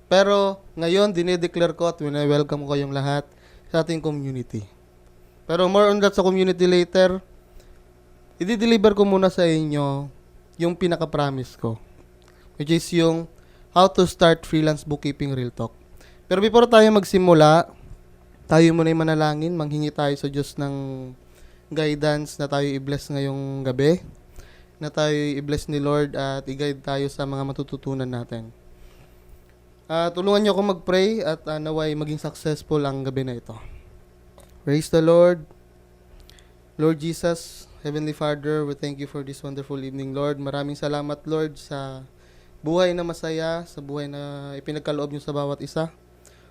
Pero ngayon, dinideclare ko at wini-welcome ko kayong lahat sa ating community. Pero more on that sa community later, i-deliver ko muna sa inyo yung pinaka-promise ko, which is yung how to start freelance bookkeeping real talk. Pero before tayo magsimula, tayo muna yung manalangin, manghingi tayo sa Diyos ng guidance na tayo i-bless ngayong gabi, na tayo i-bless ni Lord at i-guide tayo sa mga matututunan natin. Tulungan niyo ako mag-pray at naway maging successful ang gabi na ito. Praise the Lord. Lord Jesus, Heavenly Father, we thank you for this wonderful evening, Lord. Maraming salamat, Lord, sa buhay na masaya, sa buhay na ipinagkaloob niyo sa bawat isa.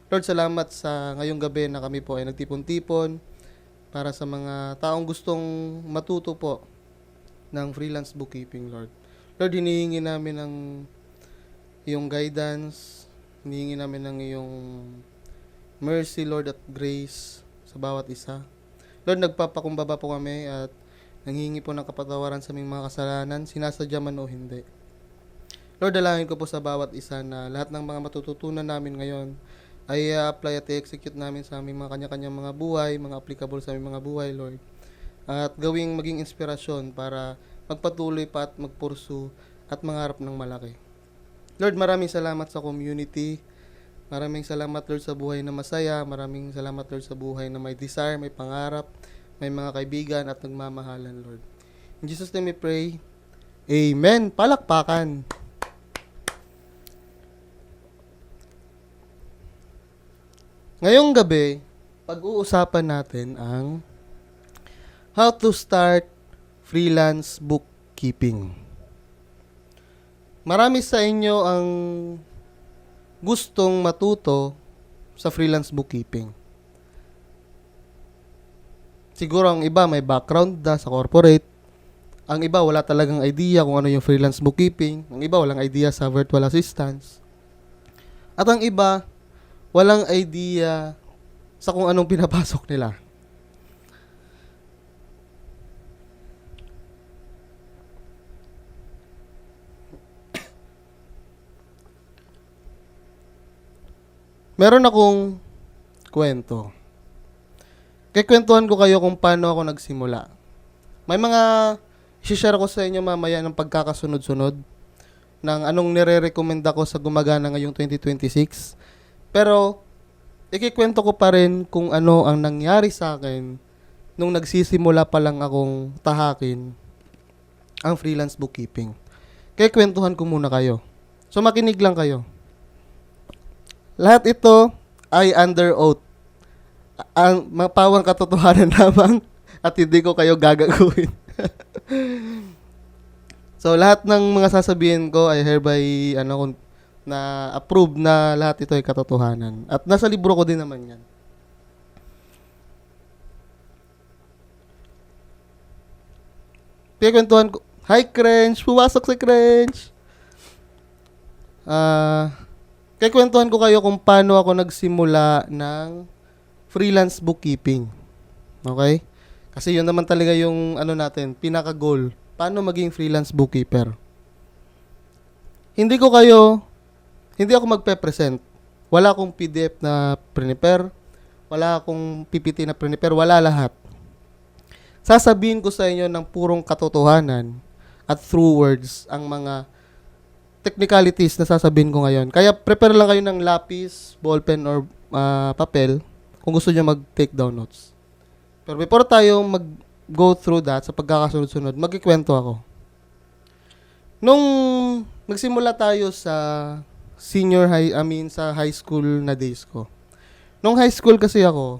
Lord, salamat sa ngayong gabi na kami po ay nagtipon-tipon para sa mga taong gustong matuto po ng freelance bookkeeping, Lord. Lord, hinihingi namin ng iyong guidance, hinihingi namin ng iyong mercy, Lord, at grace sa bawat isa. Lord, nagpapakumbaba po kami at nanghihingi po ng kapatawaran sa aming mga kasalanan, sinasadya man o hindi. Lord, dalangin ko po sa bawat isa na lahat ng mga matututunan namin ngayon ay apply at i-execute namin sa aming mga kanya-kanyang mga buhay, mga applicable sa aming mga buhay, Lord. At gawing maging inspirasyon para magpatuloy pa at magpursu at mangarap ng malaki. Lord, maraming salamat sa community. Maraming salamat, Lord, sa buhay na masaya. Maraming salamat, Lord, sa buhay na may desire, may pangarap, may mga kaibigan at nagmamahalan, Lord. In Jesus' name we pray. Amen. Palakpakan. Ngayong gabi, pag-uusapan natin ang how to start freelance bookkeeping. Marami sa inyo ang gustong matuto sa freelance bookkeeping. Siguro ang iba may background na sa corporate. Ang iba wala talagang idea kung ano yung freelance bookkeeping. Ang iba walang idea sa virtual assistants. At ang iba walang idea sa kung anong pinapasok nila. Meron akong kwento. Kikwentuhan ko kayo kung paano ako nagsimula. May mga i-share ko sa inyo mamaya ng pagkakasunod-sunod ng anong nire-recommend ako sa gumagana ngayong 2026. Pero, ikikwento ko pa rin kung ano ang nangyari sa akin nung nagsisimula pa lang akong tahakin ang freelance bookkeeping. Kikwentuhan ko muna kayo. So, makinig lang kayo. Lahat ito ay under oath. Ang mapawang katotohanan lamang at hindi ko kayo gagaguhin. So, lahat ng mga sasabihin ko ay hereby na approve na lahat ito ay katotohanan. At nasa libro ko din naman yan. Kikwentuhan ko. Hi, Crench! Pumasok si Crench! Kikwentuhan ko kayo kung paano ako nagsimula ng freelance bookkeeping. Okay? Kasi yun naman talaga yung pinaka-goal. Paano maging freelance bookkeeper? Hindi ako magpe-present. Wala akong PDF na prepare. Wala akong PPT na prepare. Wala lahat. Sasabihin ko sa inyo ng purong katotohanan at through words ang mga technicalities na sasabihin ko ngayon. Kaya prepare lang kayo ng lapis, ballpen, or papel kung gusto nyo mag-take down notes. Pero before tayo mag-go through that sa pagkakasunod-sunod, magkikwento ako. Nung nagsimula tayo sa sa high school na days ko. Nung high school kasi ako,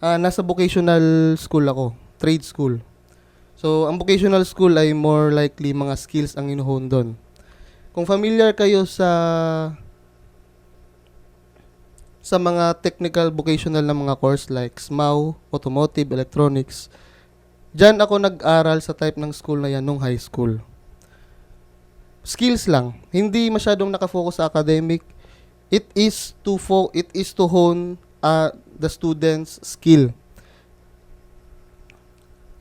nasa vocational school ako, trade school. So, ang vocational school ay more likely mga skills ang inuhon doon. Kung familiar kayo sa mga technical vocational na mga course like SMAW, Automotive, Electronics, dyan ako nag-aral sa type ng school na yan nung high school. Skills lang. Hindi masyadong nakafocus sa academic. It is to hone the student's skill.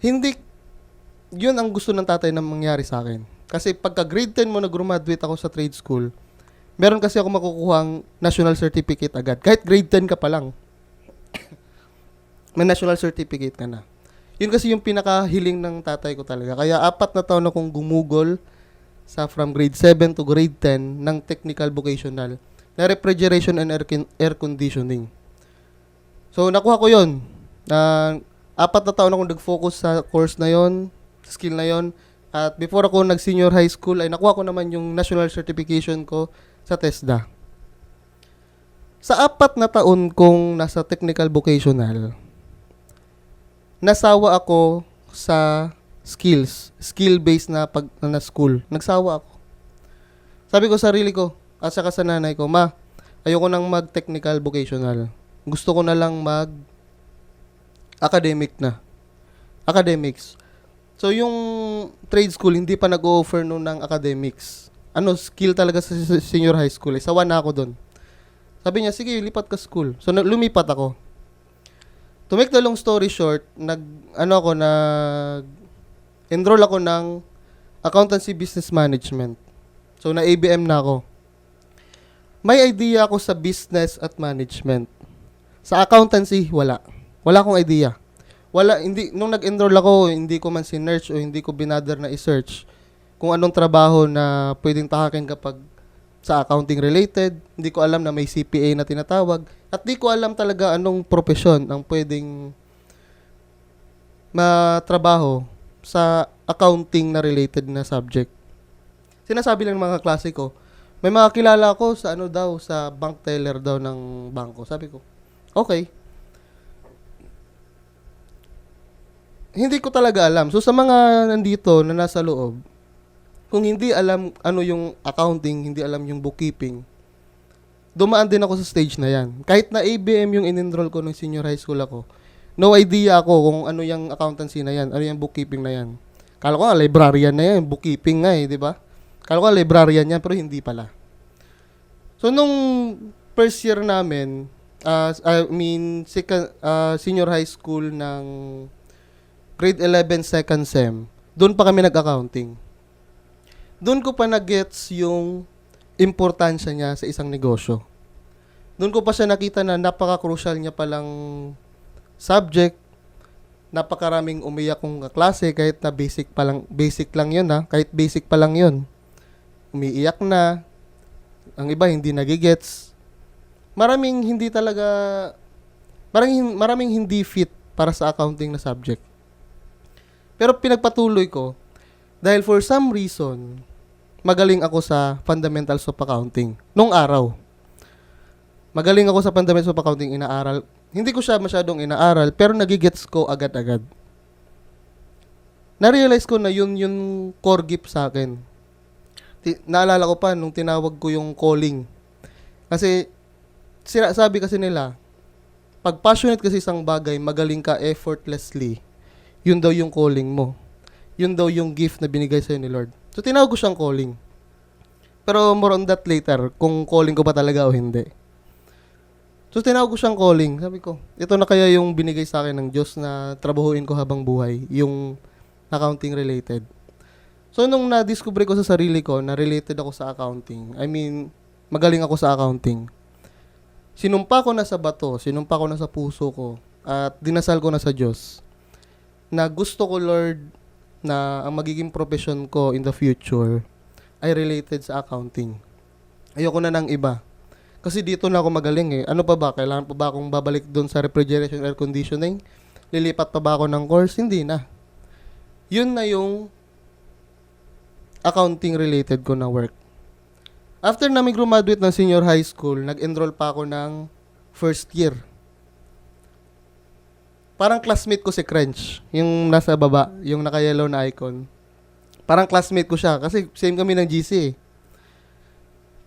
Hindi, yun ang gusto ng tatay na mangyari sa akin. Kasi pagka grade 10 mo nag-graduate ako sa trade school, meron kasi ako makukuhang national certificate agad. Kahit grade 10 ka pa lang, may national certificate ka na. Yun kasi yung pinakahiling ng tatay ko talaga. Kaya 4 na taon akong gumugol sa from grade 7 to grade 10 ng technical vocational na refrigeration and air conditioning. So, nakuha ko yun. 4 na taon akong nag-focus sa course na yon, sa skill na yon. At before ako nag-senior high school, ay nakuha ko naman yung national certification ko sa TESDA. Sa 4 na taon kong nasa technical vocational, nasawa ako sa skill-based na school. Nagsawa ako. Sabi ko sa sarili ko, at saka sa nanay ko, ma, ayoko nang mag-technical vocational. Gusto ko na lang academics. So, yung trade school, hindi pa nag-o-offer nun ng academics. Skill talaga sa senior high school. Sawa na ako dun. Sabi niya, sige, lipat ka school. So, lumipat ako. To make the long story short, enroll ako ng accountancy business management. So, na ABM na ako. May idea ako sa business at management. Sa accountancy, wala. Wala akong idea. Nung nag-enroll ako, hindi ko man sinearch o hindi ko binother na i-search kung anong trabaho na pwedeng tahakin kapag sa accounting related. Hindi ko alam na may CPA na tinatawag. At di ko alam talaga anong profesyon ang pwedeng matrabaho sa accounting na related na subject. Sinasabi lang ng mga klase ko, may mga kilala ko sa sa bank teller daw ng bangko. Sabi ko, okay. Hindi ko talaga alam. So, sa mga nandito na nasa loob, kung hindi alam ano yung accounting, hindi alam yung bookkeeping, dumaan din ako sa stage na yan. Kahit na ABM yung in-enroll ko nung senior high school ako, no idea ako kung ano yung accountancy na yan, ano yung bookkeeping na yan. Kala ko librarian na yan, bookkeeping nga di ba? Kala ko librarian yan, pero hindi pala. So, nung first year namin, senior high school ng grade 11 second sem, doon pa kami nag-accounting. Doon ko pa na-gets yung importansya niya sa isang negosyo. Doon ko pa siya nakita na napaka-crucial niya palang subject. Napakaraming umiyak kong kaklase kahit na basic lang yun kahit basic pa lang yun. Umiiyak na. Ang iba hindi nagigets. Maraming hindi fit para sa accounting na subject. Pero pinagpatuloy ko dahil for some reason, magaling ako sa fundamentals of accounting nung araw. Magaling ako sa fundamentals of accounting, inaaral. Hindi ko siya masyadong inaaral, pero nagigets ko agad-agad. Na-realize ko na yun yung core gift sa akin. Naalala ko pa nung tinawag ko yung calling. Kasi, sabi kasi nila, pag passionate kasi isang bagay, magaling ka effortlessly, yun daw yung calling mo. Yun daw yung gift na binigay sa'yo ni Lord. So, tinawag ko siyang calling. Pero more on that later, kung calling ko pa talaga o hindi. So, tinawag ko siyang calling. Sabi ko, ito na kaya yung binigay sa akin ng Diyos na trabahuin ko habang buhay, yung accounting related. So, nung na-discover ko sa sarili ko na related ako sa accounting, magaling ako sa accounting, sinumpa ko na sa bato, sinumpa ko na sa puso ko, at dinasal ko na sa Diyos, na gusto ko, Lord, na ang magiging profession ko in the future ay related sa accounting. Ayoko na ng iba. Kasi dito na ako magaling Ano pa ba? Kailangan pa ba akong babalik doon sa refrigeration air conditioning? Lilipat pa ba ako ng course? Hindi na. Yun na yung accounting related ko na work. After namin graduate ng senior high school, nag-enroll pa ako ng first year. Parang classmate ko si Crench, yung nasa baba, yung naka-yellow na icon. Parang classmate ko siya kasi same kami ng GC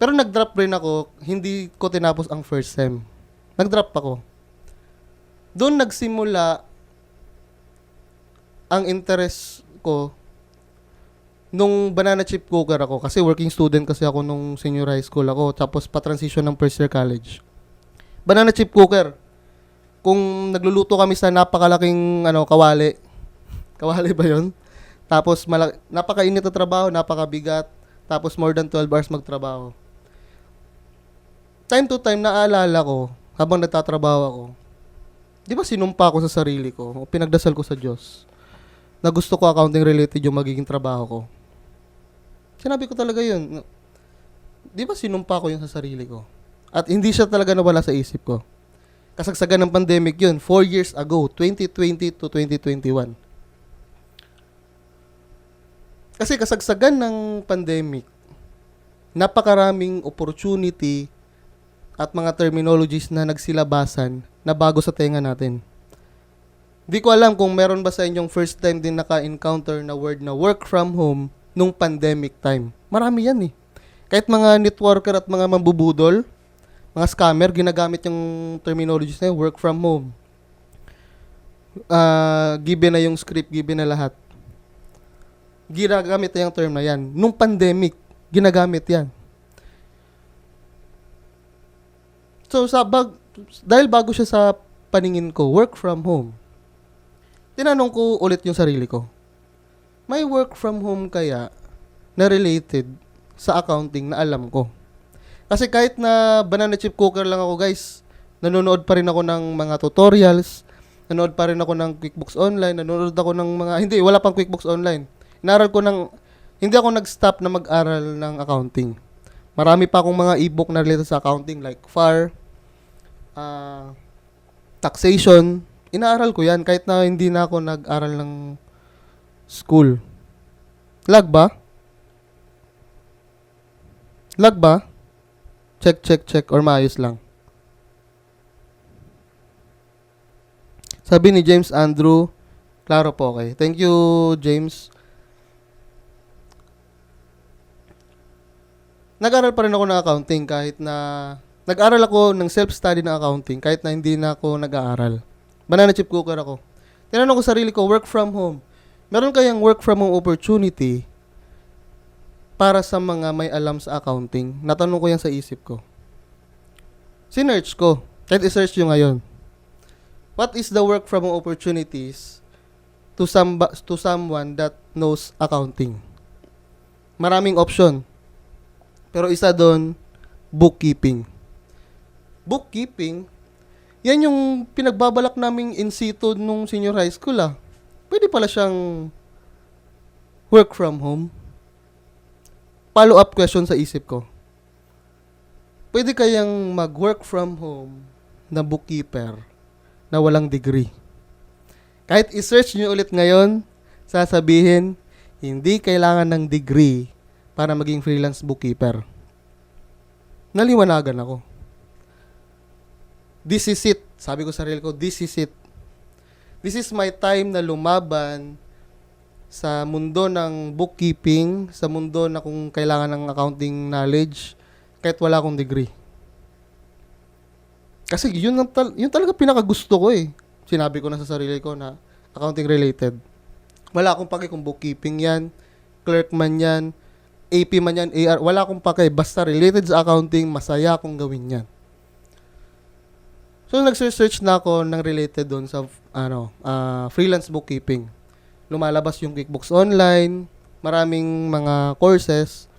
Pero nag-drop rin ako, hindi ko tinapos ang first sem. Nag-drop ako. Doon nagsimula ang interest ko nung banana chip cooker ako kasi working student kasi ako nung senior high school ako tapos pa-transition ng first year college. Banana chip cooker. Kung nagluluto kami sa napakalaking kawali. Kawali ba 'yon? Tapos napakainit na trabaho, napakabigat. Tapos more than 12 hours magtrabaho. time to time, naaalala ko, habang nagtatrabaho ako, di ba sinumpa ko sa sarili ko, o pinagdasal ko sa Diyos, na gusto ko accounting related yung magiging trabaho ko. Sinabi ko talaga yun. Di ba sinumpa ko yun sa sarili ko? At hindi siya talaga nawala sa isip ko. Kasagsagan ng pandemic yun, 4 years ago, 2020 to 2021. Kasi kasagsagan ng pandemic, napakaraming opportunity at mga terminologies na nagsilabasan na bago sa tenga natin. Di ko alam kung meron ba sa inyong first time din naka-encounter na word na work from home nung pandemic time. Marami yan eh. Kahit mga networker at mga mambubudol, mga scammer, ginagamit yung terminologies na yun, work from home. Given na yung script, given na lahat. Ginagamit na yung term na yan. Nung pandemic, ginagamit yan. So, dahil bago siya sa paningin ko, work from home, tinanong ko ulit yung sarili ko, may work from home kaya na related sa accounting na alam ko? Kasi kahit na banana chip cooker lang ako guys, nanonood pa rin ako ng mga tutorials, nanonood pa rin ako ng QuickBooks Online, nanonood ako ng wala pang QuickBooks Online. Hindi ako nag-stop na mag-aral ng accounting. Marami pa akong mga ebook na related sa accounting like FAR, taxation. Inaaral ko yan kahit na hindi na ako nag-aral ng school. Lag ba? Lag ba? Check. Or maayos lang. Sabi ni James Andrew, klaro po, okay. Thank you, James. Nag-aral pa rin ako ng accounting kahit na nag-aral ako ng self-study ng accounting kahit na hindi na ako nag-aaral. Banana chip cooker ako. Tinanong ko sarili ko, work from home. Meron kayang work from home opportunity para sa mga may alam sa accounting? Natanong ko yan sa isip ko. Sinearch ko. Kahit i-search nyo ngayon. What is the work from home opportunities to someone that knows accounting? Maraming option. Pero isa doon, bookkeeping. Bookkeeping, yan yung pinagbabalak naming in situ nung senior high school Pwede pala siyang work from home. Follow-up question sa isip ko. Pwede kayang mag-work from home na bookkeeper na walang degree. Kahit i-search nyo ulit ngayon, sasabihin, hindi kailangan ng degree para maging freelance bookkeeper. Naliwanagan ako. This is it. Sabi ko sa sarili ko, this is it. This is my time na lumaban sa mundo ng bookkeeping, sa mundo na kung kailangan ng accounting knowledge, kahit wala akong degree. Kasi yun talaga pinakagusto ko eh. Sinabi ko na sa sarili ko na accounting related. Wala akong pake kung bookkeeping yan, clerk man yan, AP man yan, AR, wala akong pake. Basta related sa accounting, masaya akong gawin yan. So, nag-search na ako ng related doon sa freelance bookkeeping. Lumalabas yung QuickBooks Online, maraming mga courses.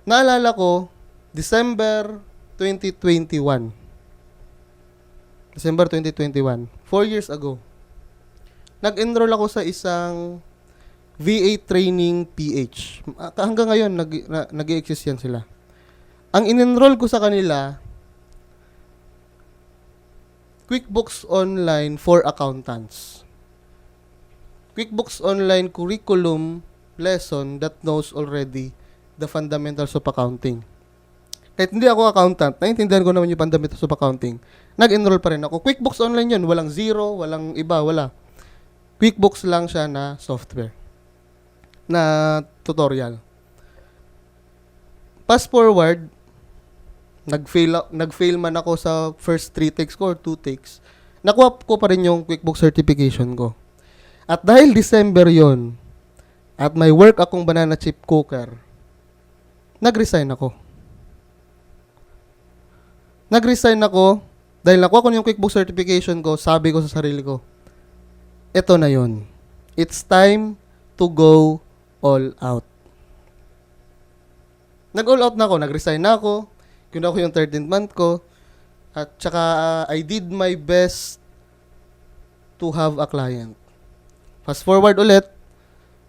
Naalala ko, December 2021. December 2021. 4 years ago. Nag-enroll ako sa isang VA Training PH. Hanggang ngayon, nag-i-exist yan sila. Ang in-enroll ko sa kanila, QuickBooks Online for Accountants. QuickBooks Online curriculum lesson that knows already the fundamentals of accounting. Kahit hindi ako accountant, naiintindihan ko naman yung fundamentals of accounting. Nag-enroll pa rin ako. QuickBooks Online yun. Walang zero, walang iba, wala. QuickBooks lang siya na software. Na tutorial. Fast forward, nag-fail man ako sa first 3 takes ko or 2 takes. Nakuha ko pa rin yung QuickBooks certification ko. At dahil December yon, at may work akong banana chip cooker, nag-resign ako. Nag-resign ako dahil nakuha ko yung QuickBooks certification ko, sabi ko sa sarili ko, eto na yon. It's time to go all out. Nag-all out na ako, nag-resign na ako, Kinuha ko yung 13th month ko. At saka I did my best to have a client. Fast forward ulit,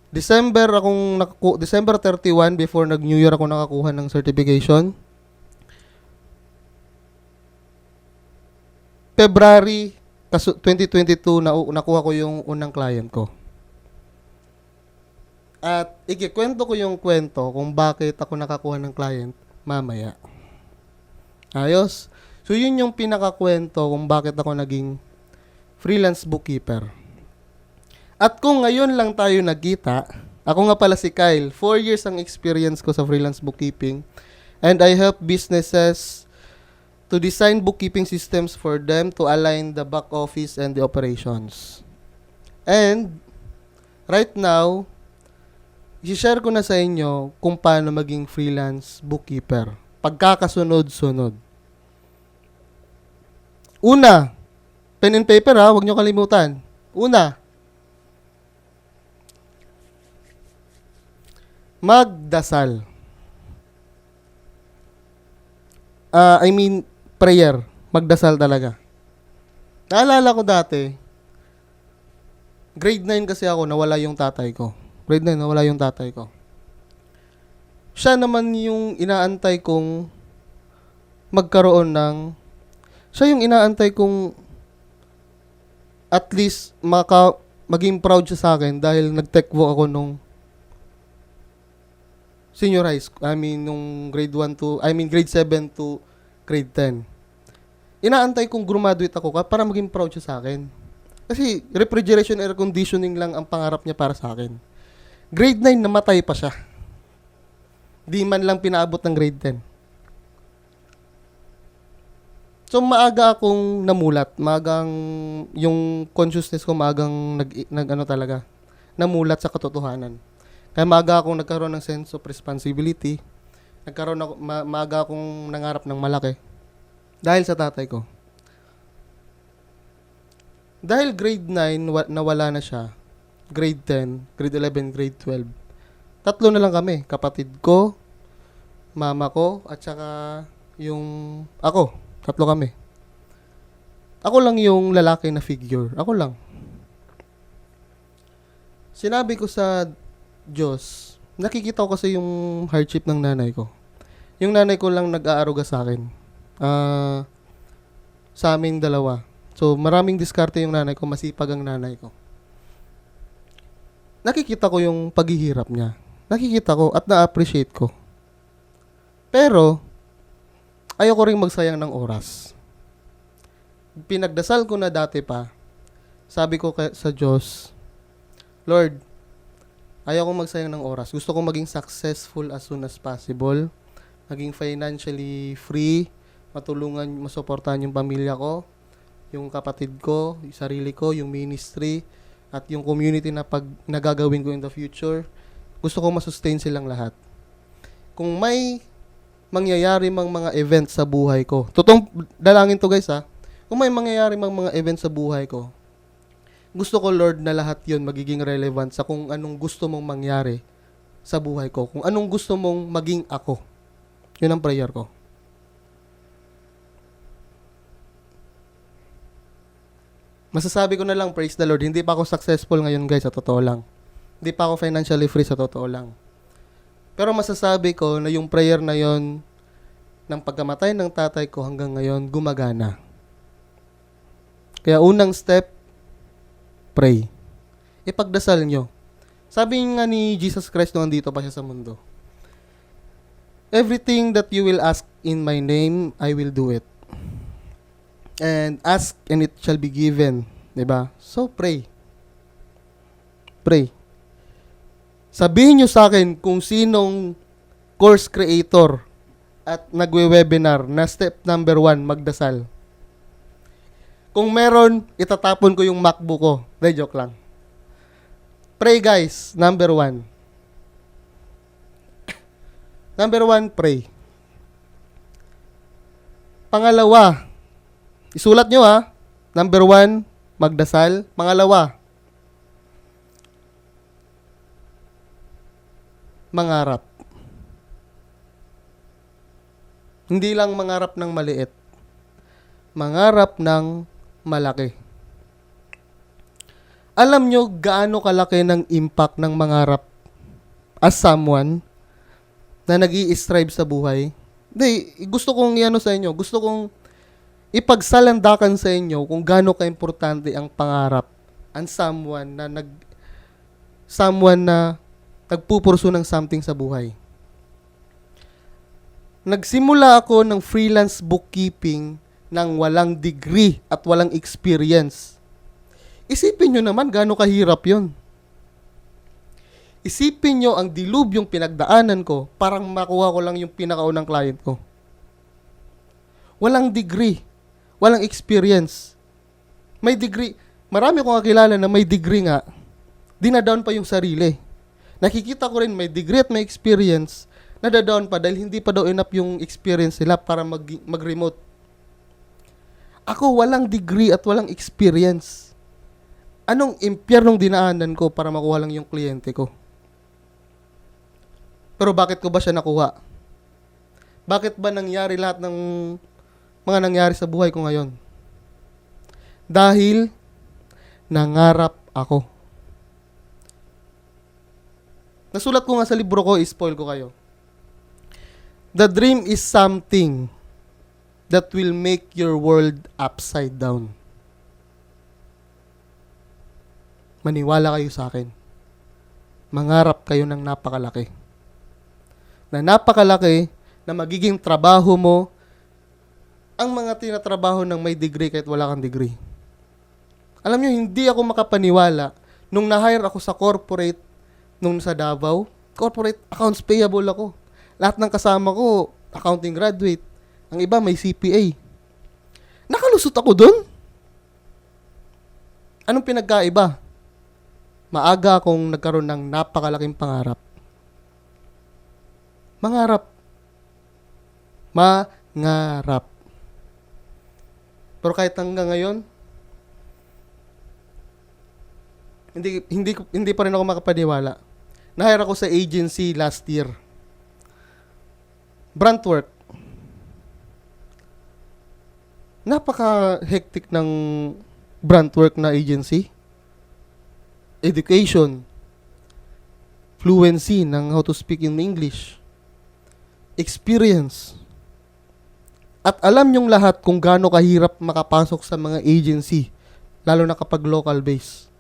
December 31 before nag-New Year ako nakakuha ng certification. February 2022 nakuha ko yung unang client ko. At ikikwento ko yung kwento kung bakit ako nakakuha ng client mamaya. Ayos? So yun yung pinakakwento kung bakit ako naging freelance bookkeeper. At kung ngayon lang tayo nagkita, ako nga pala si Kyle. 4 years ang experience ko sa freelance bookkeeping. And I help businesses to design bookkeeping systems for them to align the back office and the operations. And right now, i-share ko na sa inyo kung paano maging freelance bookkeeper. Pagkakasunod-sunod. Una, pen and paper ha, huwag nyo kalimutan. Una, magdasal. Prayer. Magdasal talaga. Naalala ko dati, grade 9 kasi ako, nawala yung tatay ko. Grade 9, nawala yung tatay ko. Siya naman yung inaantay kong magkaroon ng, siya yung inaantay kong at least maging proud siya sa akin dahil nag-techvo ako nung senior high school, nung grade 7 to grade 10. Inaantay kong graduate ako para maging proud siya sa akin. Kasi refrigeration air conditioning lang ang pangarap niya para sa akin. Grade 9, namatay pa siya. Di man lang pinaabot ng grade 10. So maaga akong namulat, yung consciousness ko maagang namulat sa katotohanan. Kaya maaga akong nagkaroon ng sense of responsibility. Maaga akong nangarap ng malaki. Dahil sa tatay ko. Dahil grade 9, nawala na siya. Grade 10, grade 11, grade 12. Tatlo na lang kami. Kapatid ko, mama ko, at saka yung ako. Tatlo kami. Ako lang yung lalaki na figure. Ako lang. Sinabi ko sa Diyos, nakikita ko kasi yung hardship ng nanay ko. Yung nanay ko lang nag-aaruga sa akin. Sa aming dalawa. So, maraming diskarte yung nanay ko, masipag ang nanay ko. Nakikita ko yung paghihirap niya. Nakikita ko at na-appreciate ko. Pero, ayoko ring magsayang ng oras. Pinagdasal ko na dati pa, sabi ko sa Diyos, Lord, ayoko magsayang ng oras. Gusto ko maging successful as soon as possible. Maging financially free. Masuportahan yung pamilya ko, yung kapatid ko, yung sarili ko, yung ministry, at yung community na nagagawin ko in the future. Gusto ko masustain silang lahat. Kung may mangyayari mang mga events sa buhay ko, totoong dalangin to guys ha, kung may mangyayari mang mga events sa buhay ko, gusto ko, Lord, na lahat yun magiging relevant sa kung anong gusto mong mangyari sa buhay ko. Kung anong gusto mong maging ako. Yun ang prayer ko. Masasabi ko na lang, praise the Lord, hindi pa ako successful ngayon guys, sa totoo lang. Hindi pa ako financially free, sa totoo lang. Pero masasabi ko na yung prayer na yon ng pagkamatay ng tatay ko hanggang ngayon, gumagana. Kaya unang step, pray. Ipagdasal nyo. Sabi nga ni Jesus Christ nung andito pa siya sa mundo, everything that you will ask in my name, I will do it. And ask and it shall be given. Diba? So pray. Pray. Sabihin nyo sa akin kung sinong course creator at nagwe-webinar na step number 1, magdasal. Kung meron, itatapon ko yung MacBook ko. De, joke lang. Pray guys, number 1. Number 1, pray. Pangalawa, isulat nyo ha. Number 1, magdasal. Pangalawa, mangarap. Hindi lang mangarap ng maliit. Mangarap ng malaki. Alam nyo gaano kalaki ng impact ng mangarap as someone na nag-i-strive sa buhay? Hindi, gusto kong iano sa inyo. Gusto kong ipagsalandakan sa inyo kung gaano ka-importante ang pangarap and someone na nagpupurso ng something sa buhay. Nagsimula ako ng freelance bookkeeping nang walang degree at walang experience. Isipin nyo naman gaano kahirap yon. Isipin nyo ang dilubyong pinagdaanan ko, parang makuha ko lang yung pinakaunang client ko. Walang degree, walang experience. May degree, marami kong kakilala na may degree nga, dinadown pa yung sarili. Nakikita ko rin may degree at may experience, nadadown pa dahil hindi pa daw enough yung experience nila para mag-remote. Ako walang degree at walang experience. Anong impyernong dinaanan ko para makuha lang yung kliyente ko? Pero bakit ko ba siya nakuha? Bakit ba nangyari lahat ng mga nangyari sa buhay ko ngayon? Dahil nangarap ako. Nasulat ko nga sa libro ko, spoil ko kayo. The dream is something that will make your world upside down. Maniwala kayo sa akin. Mangarap kayo ng napakalaki. Na napakalaki na magiging trabaho mo ang mga tinatrabaho ng may degree kahit wala kang degree. Alam nyo, hindi ako makapaniwala nung na-hire ako sa corporate nung sa Davao. Corporate accounts payable ako. Lahat ng kasama ko, accounting graduate. Ang iba may CPA. Nakalusot ako dun. Anong pinagkaiba? Maaga akong nagkaroon ng napakalaking pangarap. Mangarap. Mangarap. Pero kahit hanggang ngayon, hindi pa rin ako makapaniwala. Na-hire ako sa agency last year. Brandwork. Napaka-hectic ng Brandwork na agency. Education, fluency ng how to speak in English, experience. At alam nyong lahat kung gaano kahirap makapasok sa mga agency, lalo na kapag local base.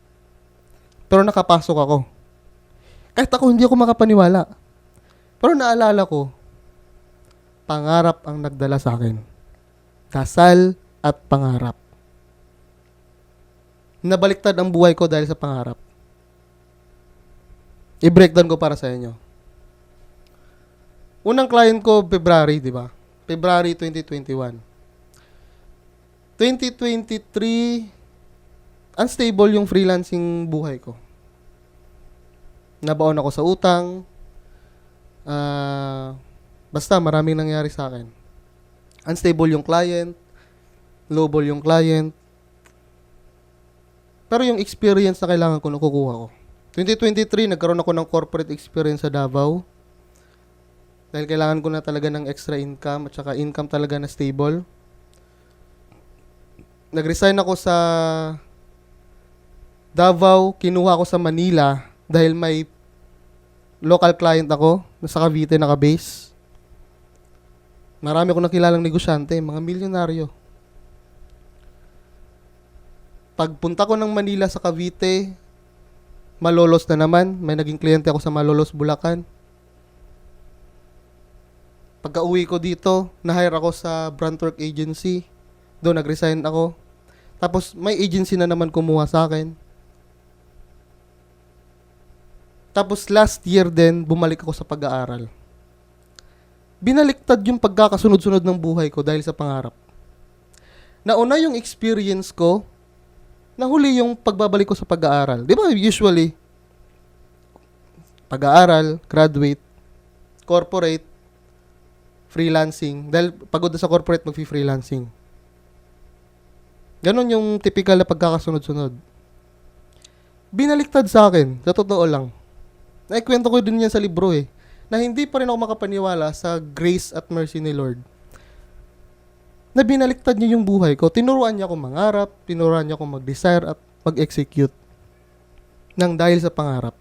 Pero nakapasok ako. Kahit ako hindi ako makapaniwala. Pero naalala ko, pangarap ang nagdala sa akin. Dasal at pangarap. Nabaliktad ang buhay ko dahil sa pangarap. I-breakdown ko para sa inyo. Unang client ko, February, di ba? February 2021. 2023, unstable yung freelancing buhay ko. Nabaon ako sa utang. Basta maraming nangyari sa akin. Unstable yung client. Lowball yung client. Pero yung experience na kailangan ko, nakukuha ko. 2023, nagkaroon ako ng corporate experience sa Davao. Dahil kailangan ko na talaga ng extra income at saka income talaga na stable. Nag-resign ako sa Davao, kinuha ko sa Manila dahil may local client ako, nasa Cavite naka-base. Marami akong nakilalang negosyante, mga milyonaryo. Pagpunta ko ng Manila sa Cavite, Malolos na naman. May naging kliyente ako sa Malolos, Bulacan. Pagka-uwi ko dito, na-hire ako sa Brandwork Agency. Doon nag-resign ako. Tapos may agency na naman kumuha sa akin. Tapos last year din, bumalik ako sa pag-aaral. Binaliktad yung pagkakasunod-sunod ng buhay ko dahil sa pangarap. Nauna yung experience ko, nahuli yung pagbabalik ko sa pag-aaral. Di ba usually, pag-aaral, graduate, corporate, freelancing. Dahil pagod na sa corporate, mag-freelancing. Ganon yung typical na pagkakasunod-sunod. Binaliktad sa akin, sa totoo lang. Naikwento ko din yan sa libro na hindi pa rin ako makapaniwala sa grace at mercy ni Lord. na binaliktad niya yung buhay ko. Tinuruan niya akong mangarap, tinuruan niya akong mag-desire at mag-execute ng dahil sa pangarap.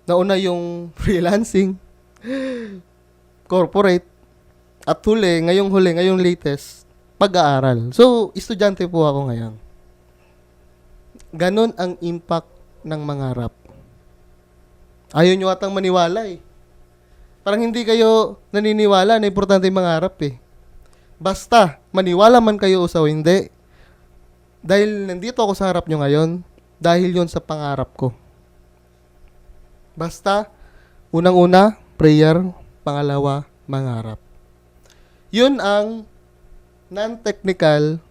Nauna yung freelancing, corporate, at ngayong latest, pag-aaral. So, estudyante po ako ngayon. Ganon ang impact ng mangarap. Ayaw nyo atang maniwala eh. Parang hindi kayo naniniwala na importante yung mangarap eh. Basta, maniwala man kayo o sa hindi, dahil nandito ako sa harap nyo ngayon, dahil yon sa pangarap ko. Basta, unang-una, prayer, pangalawa, mangarap. Yun ang non-technical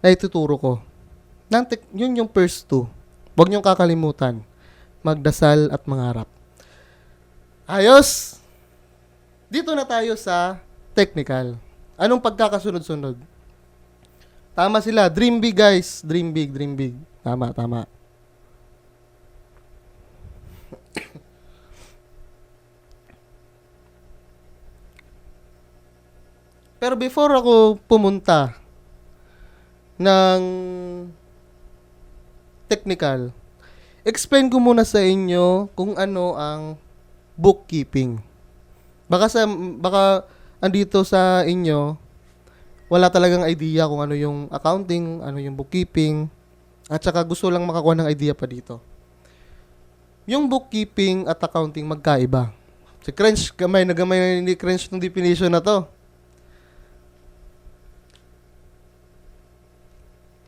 na ituturo ko. Yun yung first two. Huwag niyong kakalimutan. Magdasal at mangarap. Ayos! Dito na tayo sa technical. Anong pagkakasunod-sunod? Tama sila. Dream big, guys. Dream big, dream big. Tama, tama. Pero before ako pumunta ng technical, explain ko muna sa inyo kung ano ang bookkeeping. Baka andito sa inyo, wala talagang idea kung ano yung accounting, ano yung bookkeeping, at saka gusto lang makakuha ng idea pa dito. Yung bookkeeping at accounting magkaiba. Si Crench, gamay na ni Crench ng definition na to.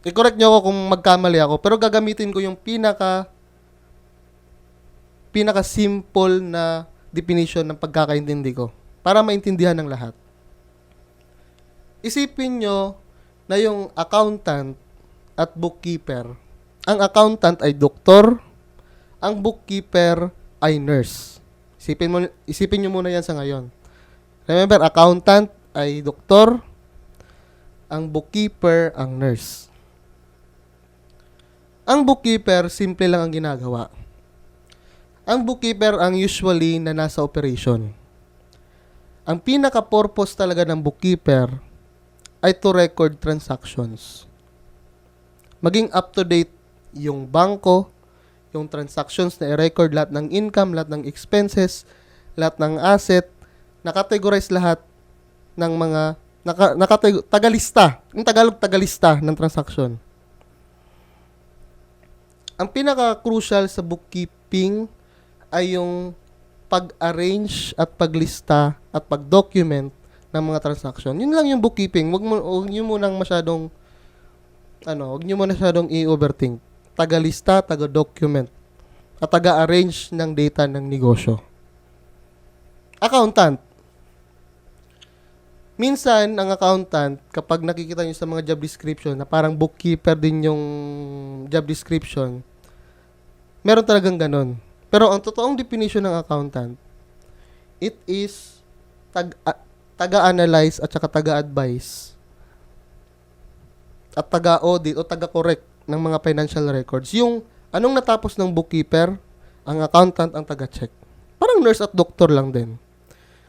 I-correct nyo ako kung magkamali ako, pero gagamitin ko yung pinaka simple na definition ng pagkakaintindi ko para maintindihan ng lahat. Isipin nyo na yung accountant at bookkeeper. Ang accountant ay doktor, ang bookkeeper ay nurse. Isipin nyo muna yan sa ngayon. Remember, accountant ay doktor, ang bookkeeper ang nurse. Ang bookkeeper, simple lang ang ginagawa. Ang bookkeeper ang usually na nasa operation. Ang pinaka-purpose talaga ng bookkeeper ay to record transactions. Maging up-to-date yung bangko, yung transactions na i-record, lahat ng income, lahat ng expenses, lahat ng asset, nakategorize lahat ng mga, tagalista, yung Tagalog tagalista ng transaction. Ang pinaka-crucial sa bookkeeping ay yung pag-arrange at paglista at pag-document ng mga transaction. Yun lang yung bookkeeping. Huwag niyo munang masyadong i-overthink. Tagalista, taga-document, at taga-arrange ng data ng negosyo. Accountant. Minsan, ang accountant, kapag nakikita nyo sa mga job description na parang bookkeeper din yung job description, meron talagang ganun. Pero ang totoong definition ng accountant, it is taga-analyze at saka taga-advise at taga-audit o taga-correct ng mga financial records. Yung anong natapos ng bookkeeper, ang accountant ang taga-check. Parang nurse at doktor lang din.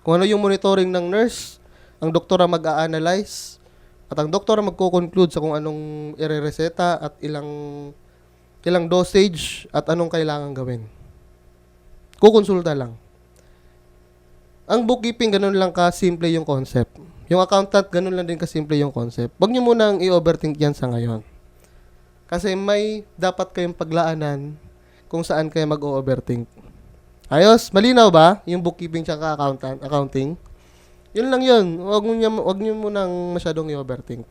Kung ano yung monitoring ng nurse, ang doktor ang mag-a-analyze at ang doktor ang magko-conclude sa kung anong ire-reseta at ilang dosage at anong kailangan gawin. Kukonsulta lang. Ang bookkeeping, ganun lang ka-simple yung concept. Yung accountant, ganun lang din ka-simple yung concept. Huwag nyo munang i-overthink yan sa ngayon. Kasi may dapat kayong paglaanan kung saan kayo mag-o-overthink. Ayos? Malinaw ba yung bookkeeping tsaka accounting? Yun lang yun. Huwag nyo munang masyadong i-overthink.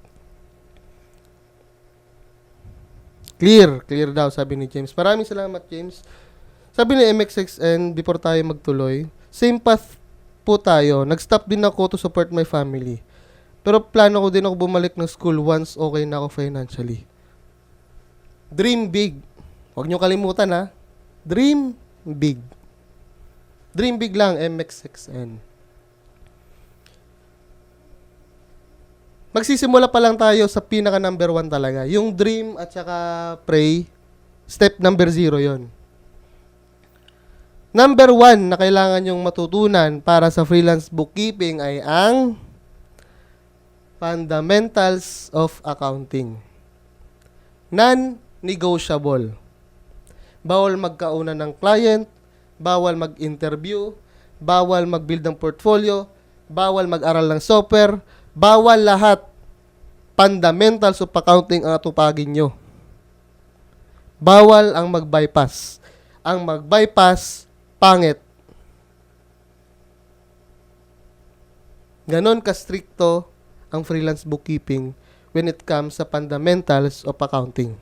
Clear daw, sabi ni James. Maraming salamat, James. Sabi ni MXXN, before tayo magtuloy, same path po tayo. Nag-stop din ako to support my family. Pero plano ko din ako bumalik ng school once okay na ako financially. Dream big. Huwag nyo kalimutan ha. Dream big. Dream big lang, MXXN. Magsisimula pa lang tayo sa pinaka number 1 talaga. Yung dream at saka pray, step number 0 yon. Number 1 na kailangan yung matutunan para sa freelance bookkeeping ay ang Fundamentals of accounting. Non-negotiable. Bawal magkauna ng client, bawal mag-interview, bawal mag-build ng portfolio, bawal mag-aral ng software, bawal lahat. Fundamentals of accounting ang atupagin nyo. Bawal ang mag-bypass. Ang mag-bypass, pangit. Ganon ka-stricto ang freelance bookkeeping when it comes sa fundamentals of accounting.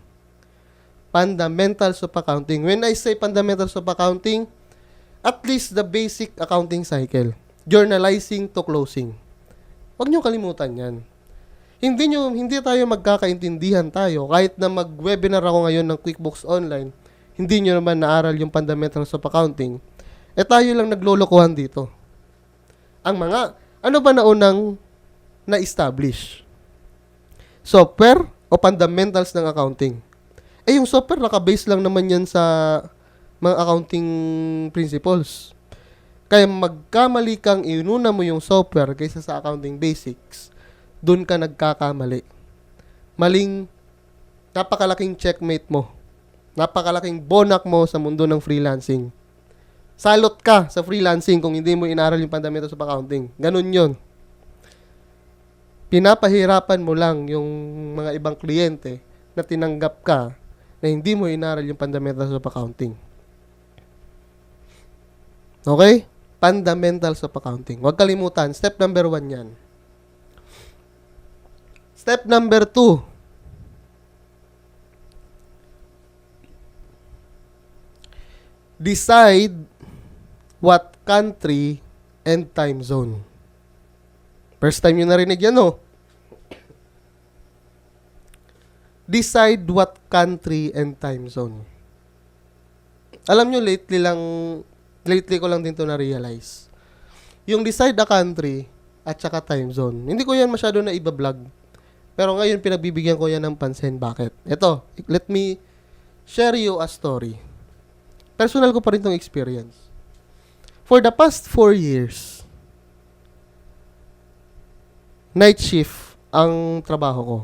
Fundamentals of accounting. When I say fundamentals of accounting, at least the basic accounting cycle. Journalizing to closing. Huwag nyo kalimutan yan. Hindi tayo magkakaintindihan tayo. Kahit na mag-webinar ako ngayon ng QuickBooks Online, hindi nyo naman naaral yung fundamentals of accounting. Tayo lang naglolokohan dito. Ano ba naunang na-establish? Software o fundamentals ng accounting? Yung software, naka-base lang naman yan sa mga accounting principles. Kaya magkamali kang inuna mo yung software kaysa sa accounting basics, dun ka nagkakamali. Napakalaking checkmate mo. Napakalaking bonak mo sa mundo ng freelancing. Salot ka sa freelancing kung hindi mo inaral yung fundamentals of accounting. Ganun yun. Pinapahirapan mo lang yung mga ibang kliyente na tinanggap ka na hindi mo inaral yung fundamentals of accounting. Okay? Fundamentals of accounting. Huwag kalimutan. Step number 1 yan. Step number 2. Decide what country and time zone. First time nyo narinig yan, no? Decide what country and time zone. Alam nyo, lately ko lang din to na-realize. Yung decide a country at saka time zone. Hindi ko yan masyado na iba-vlog. Pero ngayon, pinagbibigyan ko yan ng pansin. Bakit? Ito, let me share you a story. Personal ko pa rin tong experience. For the past 4 years, night shift ang trabaho ko.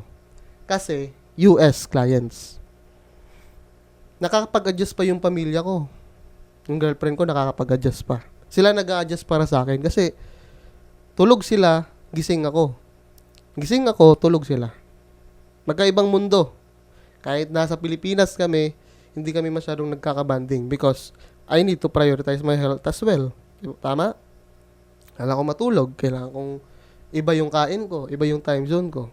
Kasi, US clients. Nakakapag-adjust pa yung pamilya ko. Yung girlfriend ko nakakapag-adjust pa. Sila nag-a-adjust para sa akin kasi tulog sila, gising ako. Gising ako, tulog sila. Magkaibang mundo. Kahit nasa Pilipinas kami, hindi kami masyadong nagkakabanding because I need to prioritize my health as well. Tama? Kailangan ko matulog. Kailangan kong iba yung kain ko, iba yung time zone ko.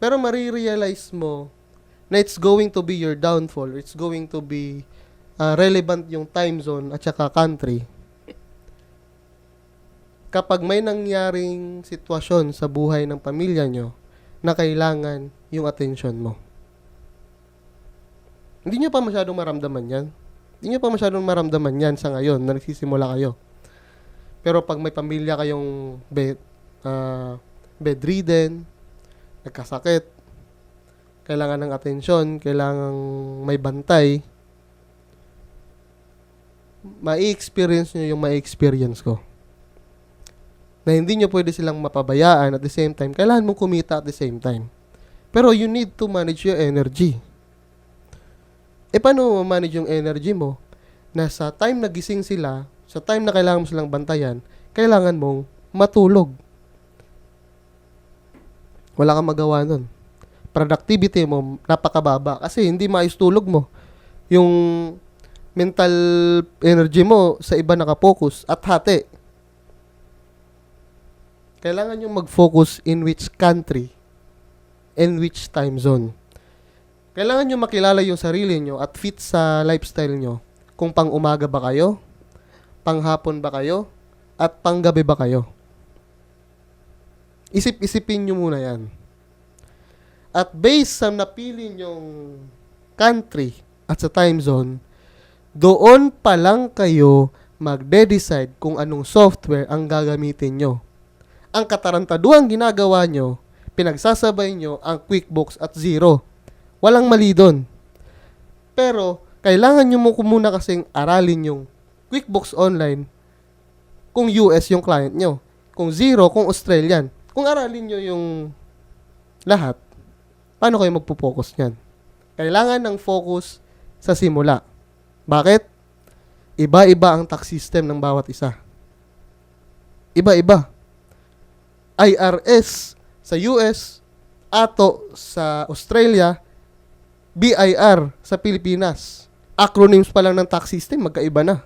Pero marirealize mo na it's going to be your downfall. It's going to be relevant yung time zone at saka country. Kapag may nangyaring sitwasyon sa buhay ng pamilya nyo na kailangan yung attention mo. Hindi nyo pa masyadong maramdaman yan. Hindi nyo pa masyadong maramdaman yan sa ngayon na nagsisimula kayo. Pero pag may pamilya kayong bedridden, nagkasakit, kailangan ng atensyon, kailangan may bantay, mai-experience nyo yung mai-experience ko. Na hindi nyo pwede silang mapabayaan at the same time, kailangan mong kumita at the same time. Pero you need to manage your energy. Paano mo manage yung energy mo? Na sa time na gising sila, sa time na kailangan mo silang bantayan, kailangan mong matulog. Wala kang magawa nun. Productivity mo, napakababa. Kasi hindi maayos tulog mo. Yung mental energy mo sa iba nakapokus at hati. Kailangan yung mag-focus in which country and which time zone. Kailangan nyo makilala yung sarili nyo at fit sa lifestyle nyo. Kung pang umaga ba kayo, pang hapon ba kayo, at pang gabi ba kayo. Isip-isipin nyo muna yan. At based sa napili nyong country at sa time zone, doon pa lang kayo magde-decide kung anong software ang gagamitin nyo. Ang katarantaduang ginagawa nyo, pinagsasabay nyo ang QuickBooks at Xero. Walang mali doon. Pero, kailangan nyo muna kasing aralin yung QuickBooks Online kung US yung client nyo. Kung Xero, kung Australian. Kung aralin nyo yung lahat, paano kayo magpo-focus niyan? Kailangan ng focus sa simula. Bakit? Iba-iba ang tax system ng bawat isa. Iba-iba. IRS sa US, ATO sa Australia, BIR sa Pilipinas. Acronyms pa lang ng tax system, magkaiba na.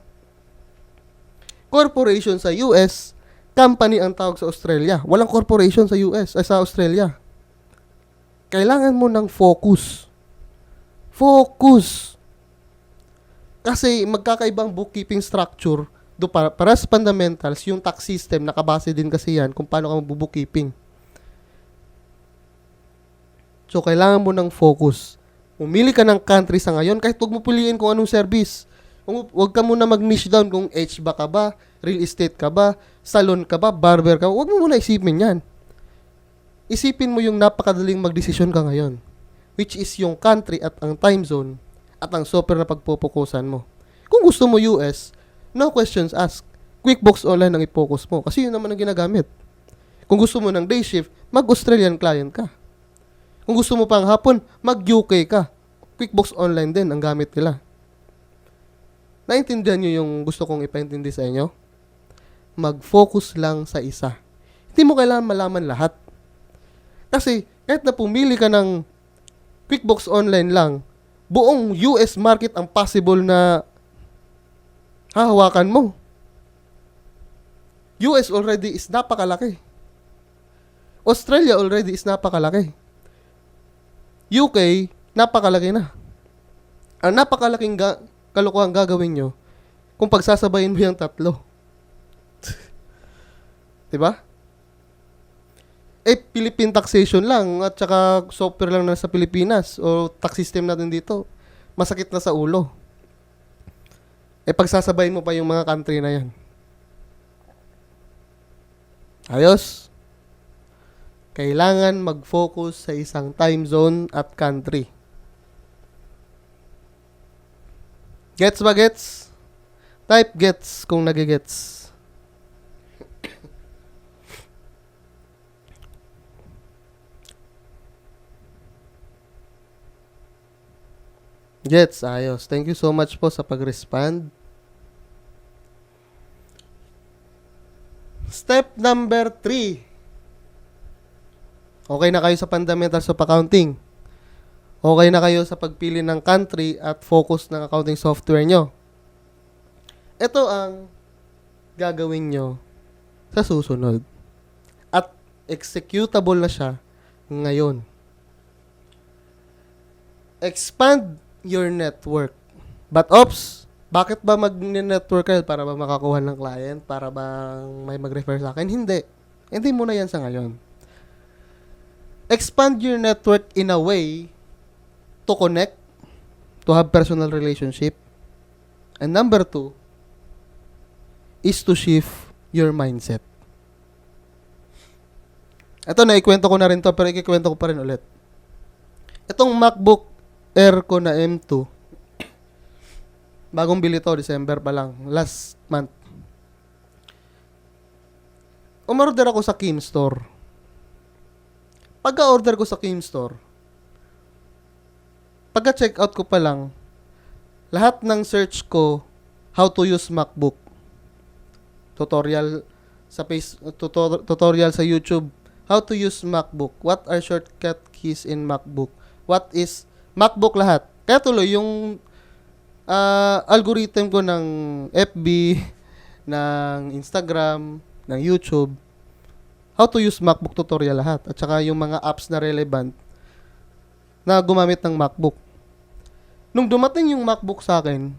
Corporation sa US, company ang tawag sa Australia. Walang corporation sa US, sa Australia. Kailangan mo ng focus. Focus. Kasi magkakaibang bookkeeping structure do para sa fundamentals, yung tax system, nakabase din kasi yan kung paano ka mag-bookkeeping. So, kailangan mo ng focus. Umili ka ng country sa ngayon, kahit huwag mo piliin kung anong service. Huwag ka muna mag-niche down kung HBA ka ba, real estate ka ba, salon ka ba, barber ka ba. Huwag mo muna isipin yan. Isipin mo yung napakadaling magdesisyon ka ngayon, which is yung country at ang time zone at ang software na pagpupukusan mo. Kung gusto mo US, no questions asked. QuickBooks Online ang i-focus mo kasi yun naman ang ginagamit. Kung gusto mo ng day shift, mag-Australian client ka. Kung gusto mo pang hapon, mag-UK ka. QuickBooks Online din ang gamit nila. Naintindihan nyo yung gusto kong ipaintindi sa inyo? Mag-focus lang sa isa. Hindi mo kailangan malaman lahat. Kasi kahit na pumili ka ng QuickBooks Online lang, buong US market ang possible na hahawakan mo. US already is napakalaki. Australia already is napakalaki. UK, napakalaki na. Ang napakalaking kalokohan gagawin nyo kung pagsasabayin mo yung tatlo. Diba? Philippine taxation lang at saka software lang na sa Pilipinas o tax system natin dito, masakit na sa ulo. Pagsasabayin mo pa yung mga country na yan. Ayos? Kailangan mag-focus sa isang time zone at country. Gets ba gets? Type gets kung nagigets. Gets, ayos. Thank you so much po sa pag-respond. Step number 3. Okay na kayo sa fundamentals of accounting. Okay na kayo sa pagpili ng country at focus ng accounting software nyo. Ito ang gagawin nyo sa susunod. At executable na siya ngayon. Expand your network. But ops, bakit ba mag-network kayo? Para ba makakuha ng client? Para ba may mag-refer sa akin? Hindi. Hindi mo na yan sa ngayon. Expand your network in a way to connect, to have personal relationship. And number 2 is to shift your mindset. Ito, naikwento ko na rin to, pero ikikwento ko pa rin ulit. Itong MacBook Air ko na M2, bagong bili to, December pa lang, last month. Umorder ako sa Kim Store. Pagka-order ko sa Kim Store, pagka-checkout ko pa lang, lahat ng search ko, how to use MacBook. Tutorial sa YouTube. How to use MacBook. What are shortcut keys in MacBook? What is MacBook lahat. Kaya tuloy, yung algorithm ko ng FB, ng Instagram, ng YouTube, how to use MacBook tutorial lahat. At saka yung mga apps na relevant na gumamit ng MacBook. Nung dumating yung MacBook sa akin,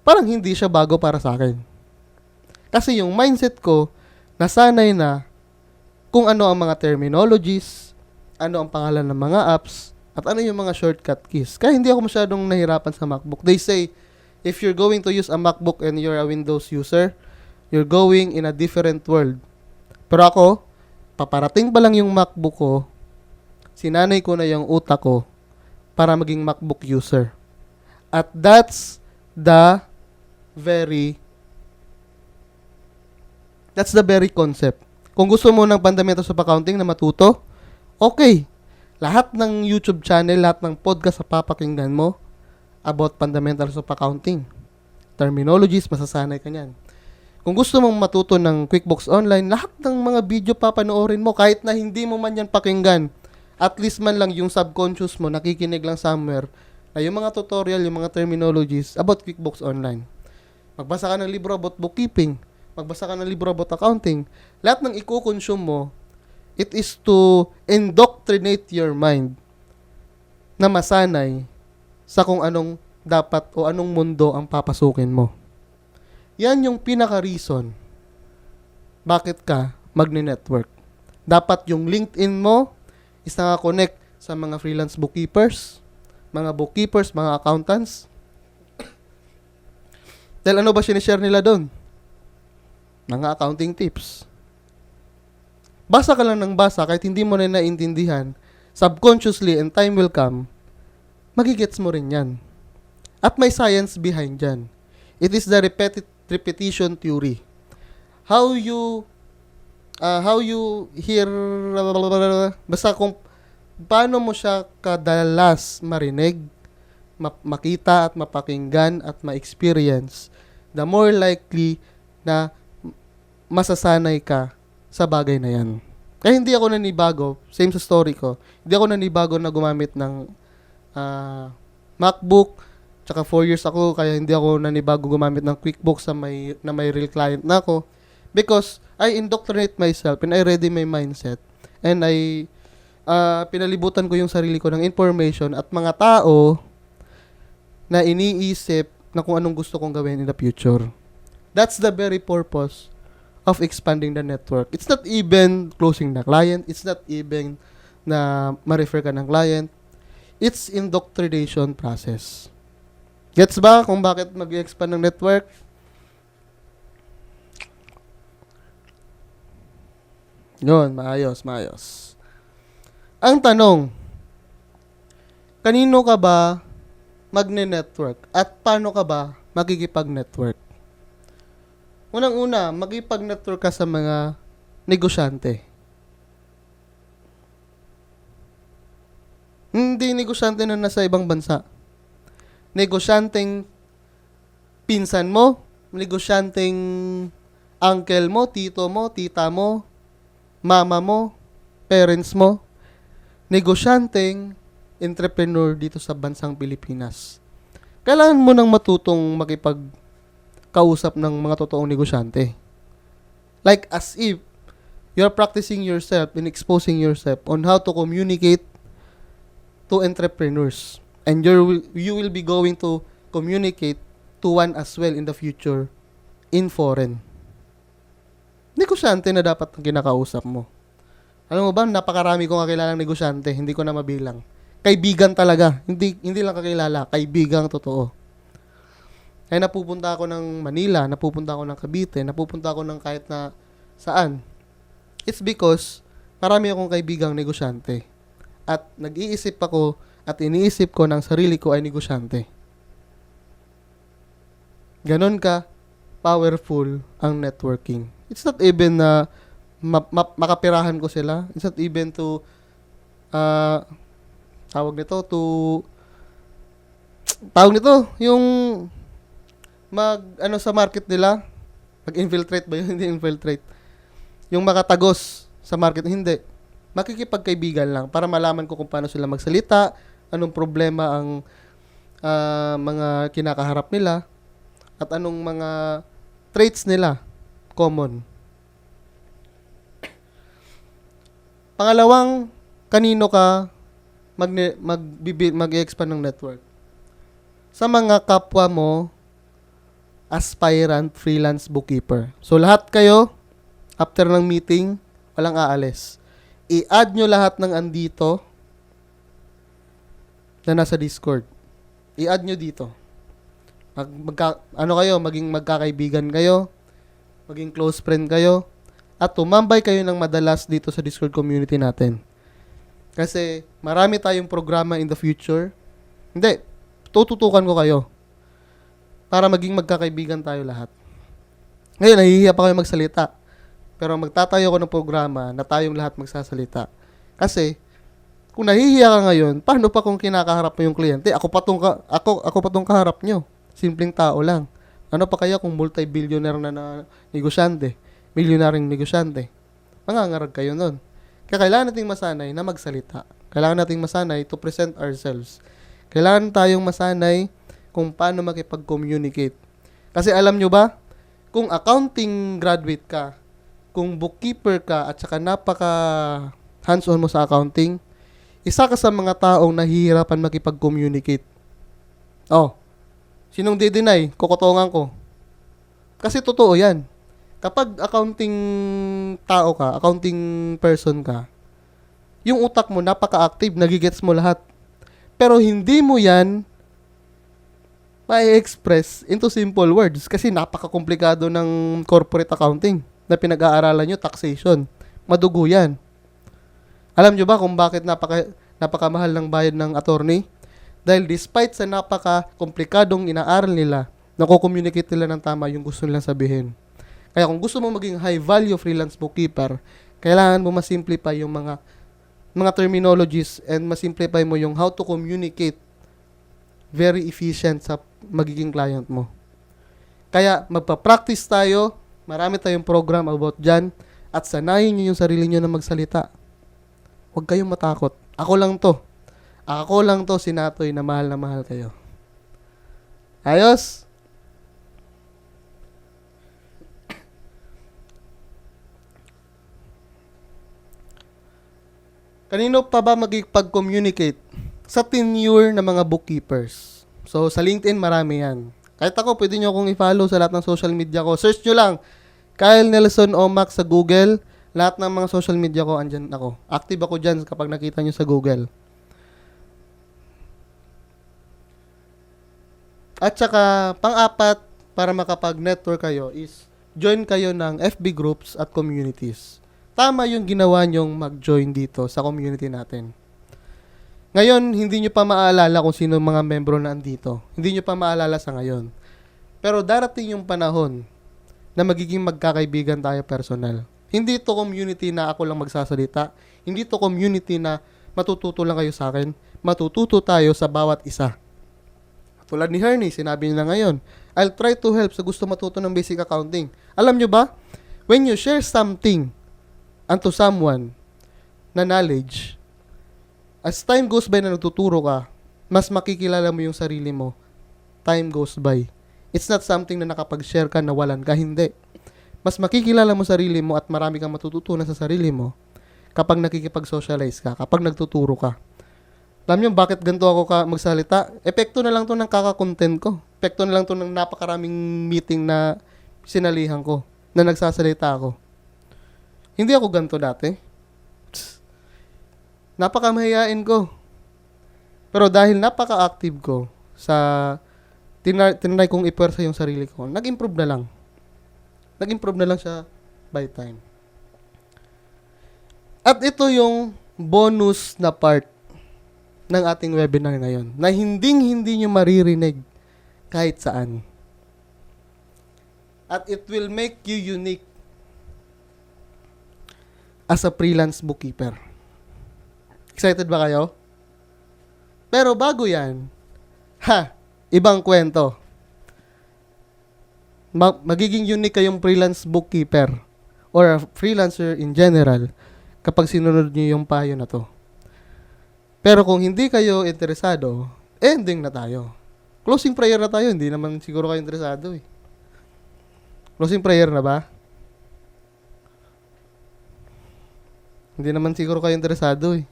parang hindi siya bago para sa akin. Kasi yung mindset ko, nasanay na kung ano ang mga terminologies, ano ang pangalan ng mga apps, at ano yung mga shortcut keys. Kaya hindi ako masyadong nahirapan sa MacBook. They say, if you're going to use a MacBook and you're a Windows user, you're going in a different world. Pero ako, paparating pa lang yung MacBook ko, sinanay ko na yung utak ko para maging MacBook user. At that's the very concept. Kung gusto mo ng fundamentals of accounting na matuto, okay. Lahat ng YouTube channel, lahat ng podcast sa papakinggan mo about fundamentals of accounting. Terminologies, masasanay ka niyan. Kung gusto mong matuto ng QuickBooks Online, lahat ng mga video papanoorin mo, kahit na hindi mo man yan pakinggan, at least man lang yung subconscious mo, nakikinig lang somewhere, na yung mga tutorial, yung mga terminologies about QuickBooks Online. Magbasa ka ng libro about bookkeeping, magbasa ka ng libro about accounting, lahat ng i-consume mo, it is to indoctrinate your mind na masanay sa kung anong dapat o anong mundo ang papasukin mo. Yan yung pinaka-reason bakit ka magne-network. Dapat yung LinkedIn mo is naka-connect sa mga freelance bookkeepers, mga accountants. Dahil ano ba sinishare nila doon? Mga accounting tips. Basa ka lang ng basa kahit hindi mo na naintindihan, subconsciously and time will come, magigets mo rin yan. At may science behind yan. It is the repetition theory. How you hear, basta kung paano mo siya kadalas marinig, makita at mapakinggan at ma-experience, the more likely na masasanay ka sa bagay na yan. Kaya hindi ako nanibago, same sa story ko, hindi ako nanibago na gumamit ng MacBook, tsaka 4 years ako, kaya hindi ako nanibago gumamit ng QuickBooks na may real client na ako. Because I indoctrinate myself and I ready my mindset. And I pinalibutan ko yung sarili ko ng information at mga tao na iniisip na kung anong gusto kong gawin in the future. That's the very purpose of expanding the network. It's not even closing the client. It's not even na ma-refer ka ng client. It's indoctrination process. Gets ba kung bakit mag-expand ng network? Yun, maayos. Ang tanong, kanino ka ba magne-network at paano ka ba makikipag-network? Unang-una, makipag-network ka sa mga negosyante. Hindi negosyante na nasa ibang bansa. Negosyanteng pinsan mo, negosyanteng uncle mo, tito mo, tita mo, mama mo, parents mo, negosyanteng entrepreneur dito sa bansang Pilipinas. Kailangan mo nang matutong makipagkausap ng mga totoong negosyante. Like as if you're practicing yourself and exposing yourself on how to communicate to entrepreneurs. And you will be going to communicate to one as well in the future in foreign. Negosyante na dapat ang kinakausap mo. Alam mo ba, napakarami kong kakilalang negosyante, hindi ko na mabilang. Kaibigan talaga, hindi lang kakilala, kaibigang totoo. Kaya napupunta ako ng Manila, napupunta ako ng Cavite, napupunta ako ng kahit na saan. It's because marami akong kaibigang negosyante. At nag-iisip ako at iniisip ko ng sarili ko ay negosyante. Ganon ka powerful ang networking. It's not even na makapirahan ko sila. It's not even to tawag nito yung sa market nila, mag-infiltrate ba yun? Hindi infiltrate. Yung makatagos sa market, hindi. Makikipagkaibigan lang para malaman ko kung paano sila magsalita, anong problema ang mga kinakaharap nila, at anong mga traits nila common. Pangalawang, kanino ka mag-expand ng network? Sa mga kapwa mo, aspirant freelance bookkeeper. So, lahat kayo, after ng meeting, walang aalis. I-add nyo lahat ng andito na nasa Discord. I-add nyo dito. Maging magkakaibigan kayo, maging close friend kayo, at tumambay kayo ng madalas dito sa Discord community natin. Kasi marami tayong programa in the future. Hindi, tututukan ko kayo para maging magkakaibigan tayo lahat. Ngayon, nahihiya pa kayo magsalita. Pero magtatayo ako ng programa na tayong lahat magsasalita. Kasi, kung nahihiya ka ngayon, paano pa kung kinakaharap mo yung kliyente? Ako pa tong kaharap nyo. Simpleng tao lang. Ano pa kaya kung multi-billionaire na negosyante, milyonaring negosyante? Mangangarag kayo nun. Kaya kailangan nating masanay na magsalita. Kailangan nating masanay to present ourselves. Kailangan tayong masanay kung paano makipag-communicate. Kasi alam nyo ba, kung accounting graduate ka, kung bookkeeper ka, at saka napaka hands-on mo sa accounting, isa ka sa mga taong nahihirapan makipag-communicate. Oh, sinong di-deny? Kukotongan ko. Kasi totoo yan. Kapag accounting tao ka, accounting person ka, yung utak mo napaka-active, nagigets mo lahat. Pero hindi mo yan ma-express into simple words kasi napaka-komplikado ng corporate accounting na pinag-aaralan nyo, taxation. Madugo yan. Alam nyo ba kung bakit napakamahal ng bayad ng attorney? Dahil despite sa napaka-komplikadong inaaral nila, nako-communicate nila ng tama yung gusto nilang sabihin. Kaya kung gusto mo maging high-value freelance bookkeeper, kailangan mo masimplify yung mga terminologies and masimplify mo yung how to communicate very efficient sa magiging client mo. Kaya magpa-practice tayo, marami tayong program about dyan, at sanayin nyo yung sarili nyo na magsalita. Huwag kayong matakot. Ako lang to, si Natoy, na mahal kayo. Ayos? Kanino pa ba magpag-communicate? Sa tenure ng mga bookkeepers. So, sa LinkedIn, marami yan. Kahit ako, pwede nyo akong i-follow sa lahat ng social media ko. Search nyo lang, Kyle Nelson Omac sa Google. Lahat ng mga social media ko, andyan ako. Active ako dyan kapag nakita nyo sa Google. At saka, pang-apat, para makapag-network kayo is join kayo ng FB groups at communities. Tama yung ginawa nyong mag-join dito sa community natin. Ngayon, hindi nyo pa maalala kung sino mga membro na andito. Hindi nyo pa maalala sa ngayon. Pero darating yung panahon na magiging magkakaibigan tayo personal. Hindi to community na ako lang magsasalita. Hindi to community na matututo lang kayo sa akin. Matututo tayo sa bawat isa. Tulad ni Hernie, sinabi niya ngayon, I'll try to help sa gusto matuto ng basic accounting. Alam nyo ba, when you share something unto someone na knowledge, as time goes by na nagtuturo ka, mas makikilala mo yung sarili mo. Time goes by. It's not something na nakapag-share ka na walan ka, hindi. Mas makikilala mo sarili mo at marami kang matututunan sa sarili mo kapag nakikipag-socialize ka, kapag nagtuturo ka. Alam nyo bakit ganito ako magsalita? Epekto na lang to ng kaka-content ko. Epekto na lang to ng napakaraming meeting na sinalihan ko, na nagsasalita ako. Hindi ako ganito dati. Napakamahiyain ko. Pero dahil napaka-active ko sa tinry kong ipersa yung sarili ko, nag-improve na lang. Nag-improve na lang siya by time. At ito yung bonus na part ng ating webinar ngayon na hindi nyo maririnig kahit saan. At it will make you unique as a freelance bookkeeper. Excited ba kayo? Pero bago yan, ibang kwento. Magiging unique kayong freelance bookkeeper or a freelancer in general kapag sinunod nyo yung payo na to. Pero kung hindi kayo interesado, ending na tayo. Closing prayer na tayo, hindi naman siguro kayo interesado eh. Closing prayer na ba? Hindi naman siguro kayo interesado eh.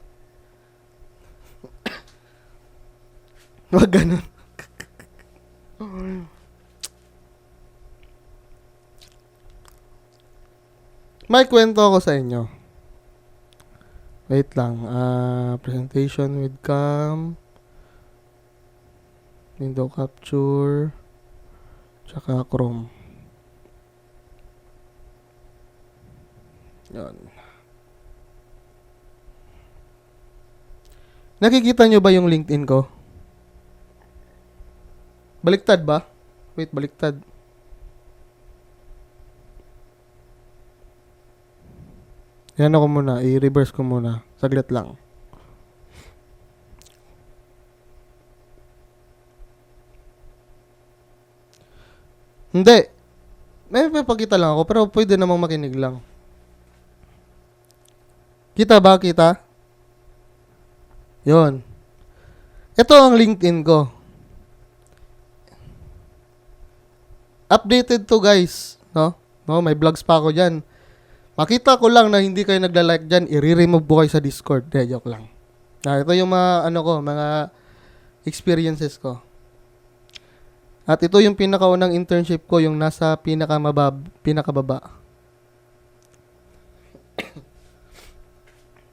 Wag ganun. May kwento ako sa inyo. Wait lang. Presentation with cam. Window capture. Tsaka Chrome. Yan. Nakikita nyo ba yung LinkedIn ko? Baliktad ba? Wait, baliktad. Yan ako muna, i-reverse ko muna. Saglit lang. Hindi. May papakita lang ako, pero pwede namang makinig lang. Kita ba? Kita? Yon. Ito ang LinkedIn ko. Updated to guys. No? No, may vlogs pa ako dyan. Makita ko lang na hindi kayo nagla-like dyan, i-remove ko kayo sa Discord. Joke lang. Ito yung mga, mga experiences ko. At ito yung pinakaunang internship ko, yung nasa pinakababa.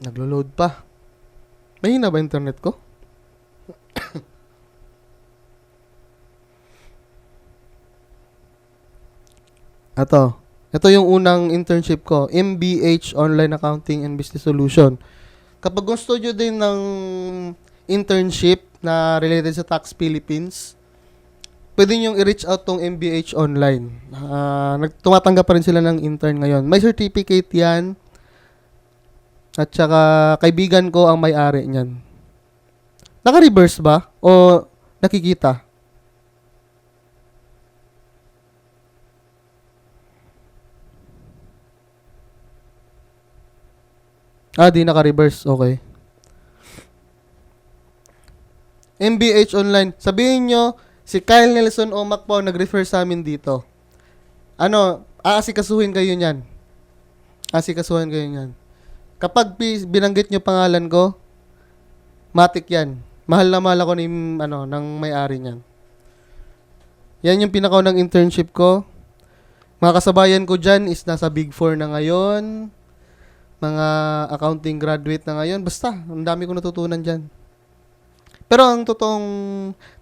Naglo-load pa. Mahina ba internet ko? Ito yung unang internship ko, MBH Online Accounting and Business Solution. Kapag gusto nyo din ng internship na related sa Tax Philippines, pwede nyo i-reach out tong MBH Online. Tumatanggap pa rin sila ng intern ngayon. May certificate yan. At saka, kaibigan ko ang may-ari niyan. Naka-reverse ba? O nakikita? Di naka-reverse. Okay. MBH Online. Sabihin nyo, si Kyle Nelson Omac po nag-refer sa amin dito. Aasikasuhin kayo niyan. Aasikasuhin kayo niyan. Kapag binanggit nyo pangalan ko, matik yan. Mahal na mahal ako ng may-ari niyan. Yan yung pinakaunang internship ko. Mga kasabayan ko dyan is nasa Big 4 na ngayon. Mga accounting graduate na ngayon. Basta, ang dami ko natutunan dyan. Pero ang totoong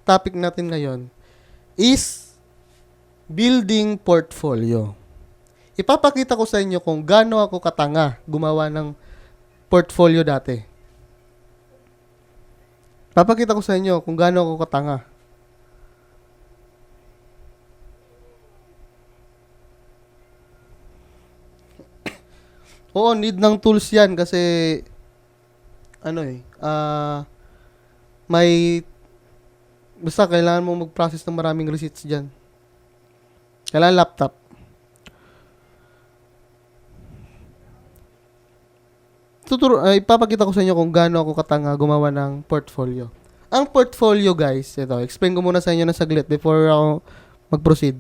topic natin ngayon is building portfolio. Ipapakita ko sa inyo kung gaano ako katanga gumawa ng portfolio dati. Papakita ko sa inyo kung gaano ako katanga. Oo, need ng tools yan kasi basta kailangan mo mag-process ng maraming receipts dyan. Kailangan laptop. Ipapakita ko sa inyo kung gaano ako katanga gumawa ng portfolio. Ang portfolio, guys, ito, explain ko muna sa inyo na saglit before ako mag-proceed.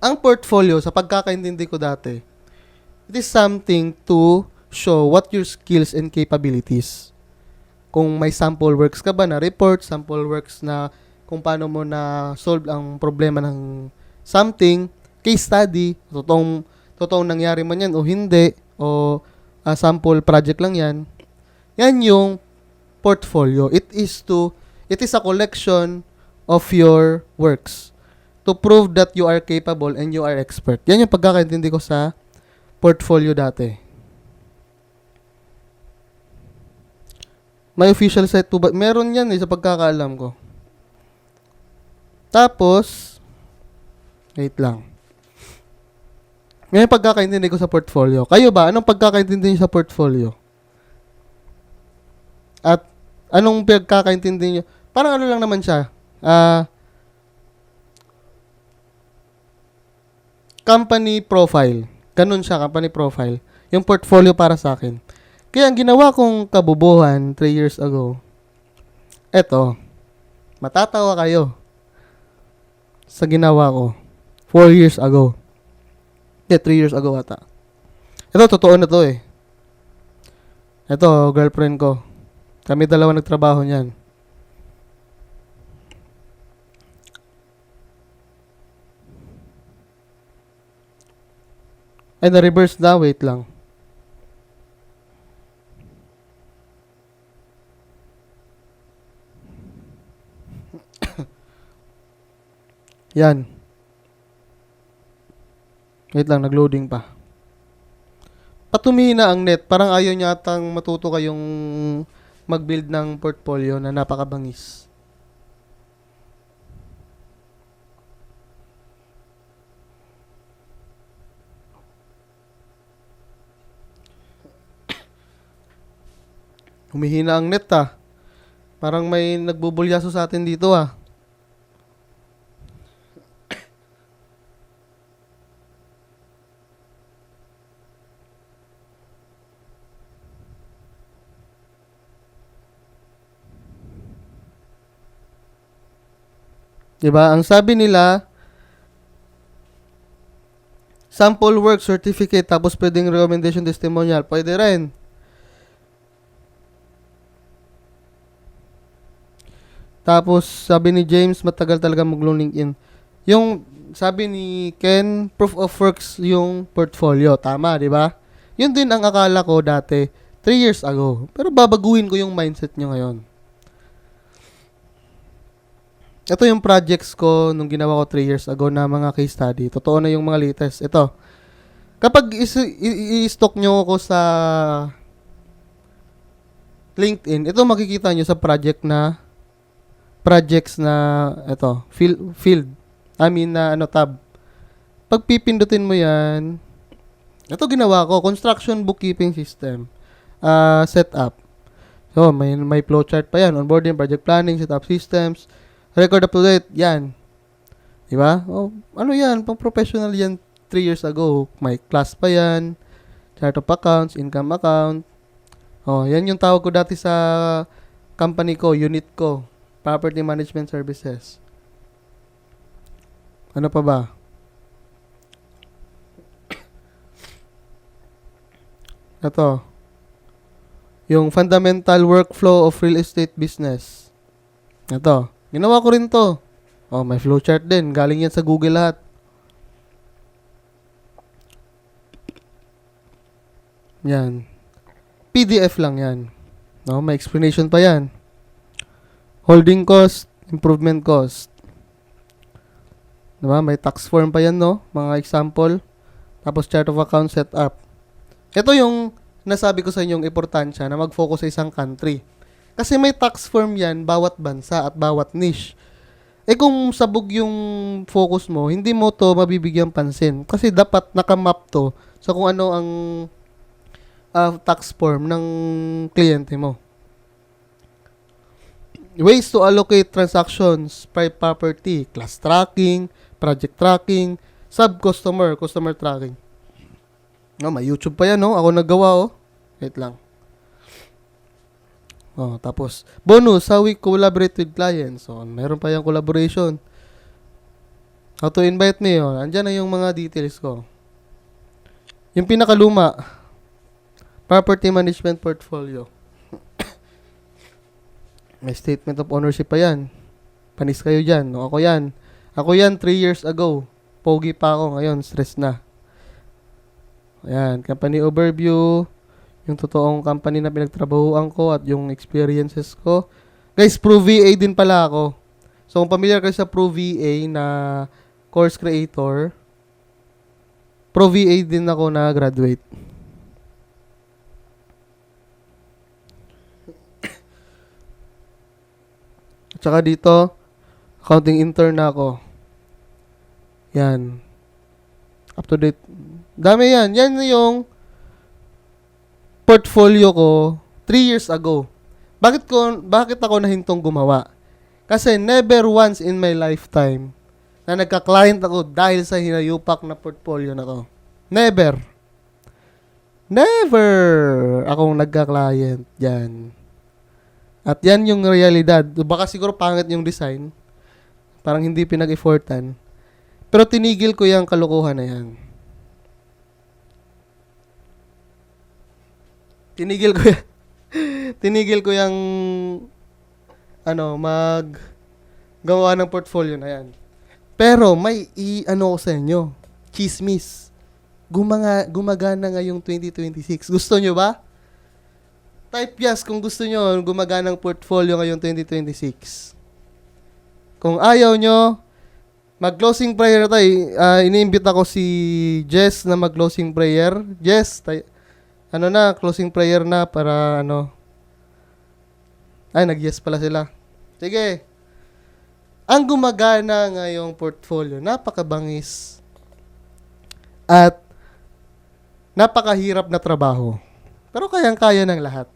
Ang portfolio, sa pagkakaintindi ko dati, it is something to show what your skills and capabilities. Kung may sample works ka ba na report, sample works na kung paano mo na solve ang problema ng something, case study, totoong nangyari man yan o hindi, o sample project lang yan. Yan yung portfolio. It is a collection of your works to prove that you are capable and you are expert. Yan yung pagkakaintindi ko sa portfolio dati. May official site po ba? Meron yan sa pagkakaalam ko. Tapos, wait lang. Ngayon pagkakaintindi ko sa portfolio. Kayo ba? Anong pagkakaintindi niyo sa portfolio? At anong pagkakaintindi niyo? Parang lang naman siya. Company profile. Ganun siya, company profile. Yung portfolio para sa akin. Kaya ang ginawa kong kabubuhan 3 years ago, eto, matatawa kayo sa ginawa ko 4 years ago. 3 years ago ata. Ito, totoo na to eh. Ito, girlfriend ko. Kami dalawa nagtrabaho niyan. Ay, na-reverse na. Wait lang. Yan. Wait lang, nag-loading pa. Patumihina ang net. Parang ayaw niya atang matuto kayong mag-build ng portfolio na napakabangis. Humihina ang net ah. Parang may nagbubulyaso sa atin dito ah. Diba? Ang sabi nila, sample work certificate tapos pwedeng recommendation testimonial. Pwede rin. Tapos sabi ni James, matagal talaga mag-LinkedIn. Yung sabi ni Ken, proof of works yung portfolio. Tama, di ba? Yun din ang akala ko dati, 3 years ago. Pero babaguhin ko yung mindset nyo ngayon. Ito yung projects ko nung ginawa ko 3 years ago na mga case study. Totoo na yung mga latest. Ito. Kapag i-stock nyo ako sa LinkedIn, ito makikita nyo sa projects na ito, field. Tab. Pag pipindutin mo yan, ito ginawa ko, construction bookkeeping system. Setup. So, may flowchart pa yan. Onboarding, project planning, setup systems, record up to date, yan. Diba? Oh, ano yan? Pang professional yan 3 years ago. May class pa yan. Chart of accounts, income account. Oh, yan yung tawag ko dati sa company ko, unit ko. Property Management Services. Ano pa ba? Ito. Yung fundamental workflow of real estate business. Ito. Ginawa ko rin to. Oh, may flowchart din. Galing yan sa Google lahat. Yan. PDF lang yan. No, may explanation pa yan. Holding cost, improvement cost. Diba? May tax form pa yan, no? Mga example. Tapos chart of account setup. Ito yung nasabi ko sa inyong importansya na mag-focus sa isang country. Kasi may tax form yan bawat bansa at bawat niche. Kung sabog yung focus mo, hindi mo to mabibigyan pansin. Kasi dapat nakamap to sa kung ano ang tax form ng kliyente mo. Ways to allocate transactions, by property, class tracking, project tracking, sub-customer, customer tracking. No, may YouTube pa yan, no? Ako naggawa, oh. Wait lang. Oh, tapos, bonus, how we collaborate with clients. So, meron pa yung collaboration. How to invite me, oh. Andyan na yung mga details ko. Yung pinakaluma, property management portfolio. May statement of ownership pa yan. Panis kayo dyan. No? Ako yan 3 years ago. Pogi pa ako. Ngayon, stress na. Ayan. Company overview. Yung totoong company na pinagtrabahuan ko at yung experiences ko. Guys, Pro VA din pala ako. So, kung familiar kayo sa Pro VA na course creator, Pro VA din ako na graduate. Tsaka dito, accounting intern na ako. Yan. Up to date. Dami yan. Yan yung portfolio ko 3 years ago. Bakit ako nahintong gumawa? Kasi never once in my lifetime na nagka-client ako dahil sa hinayupak na portfolio na to. Never. Never akong nagka-client dyan. At yan yung realidad. Baka siguro pangit yung design. Parang hindi pinag-effortan. Pero tinigil ko yung kalokohan na yan. Tinigil ko yung gawa ng portfolio na yan. Pero may ko sa inyo. Chismis. Gumagana ngayong 2026. Gusto nyo ba? Type yes kung gusto nyo gumaganang portfolio ngayong 2026. Kung ayaw nyo, mag-closing prayer tayo. Iniimbita ko si Jess na mag-closing prayer. Jess, closing prayer na para nag-yes pala sila. Sige. Ang gumagana ngayong portfolio, napakabangis at napakahirap na trabaho. Pero kayang-kaya ng lahat.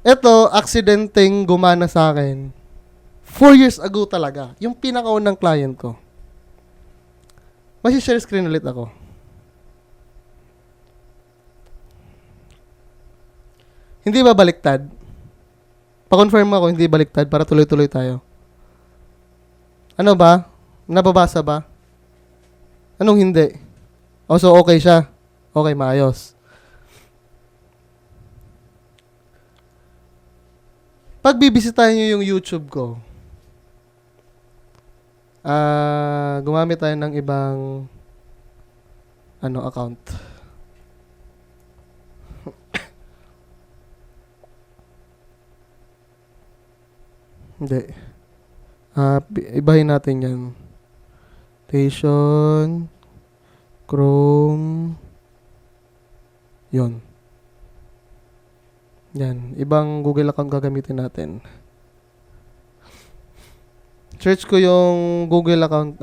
Ito, aksidenteng gumana sa akin. 4 years ago talaga. Yung pinakaunang client ko. Share screen ulit ako. Hindi ba baliktad? Pa-confirm ako, hindi baliktad para tuloy-tuloy tayo. Ano ba? Nababasa ba? Anong hindi? O, so okay siya. Okay, maayos. Pag bibisitahin nyo yung YouTube ko, gumamit tayo ng ibang account. Hindi. Ibahin natin yan. Station, Chrome, yon. Yan. Ibang Google account gagamitin natin. Search ko yung Google account,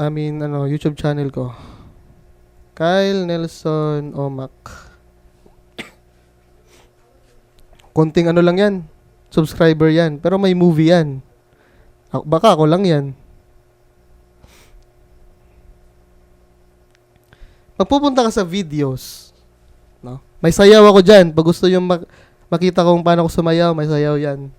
YouTube channel ko. Kyle Nelson Omac. Konting lang yan. Subscriber yan. Pero may movie yan. Baka ako lang yan. Magpupunta ka sa videos. No? May sayaw ako dyan. Pag gusto yung makita kung paano ako sumayaw, may sayaw yan.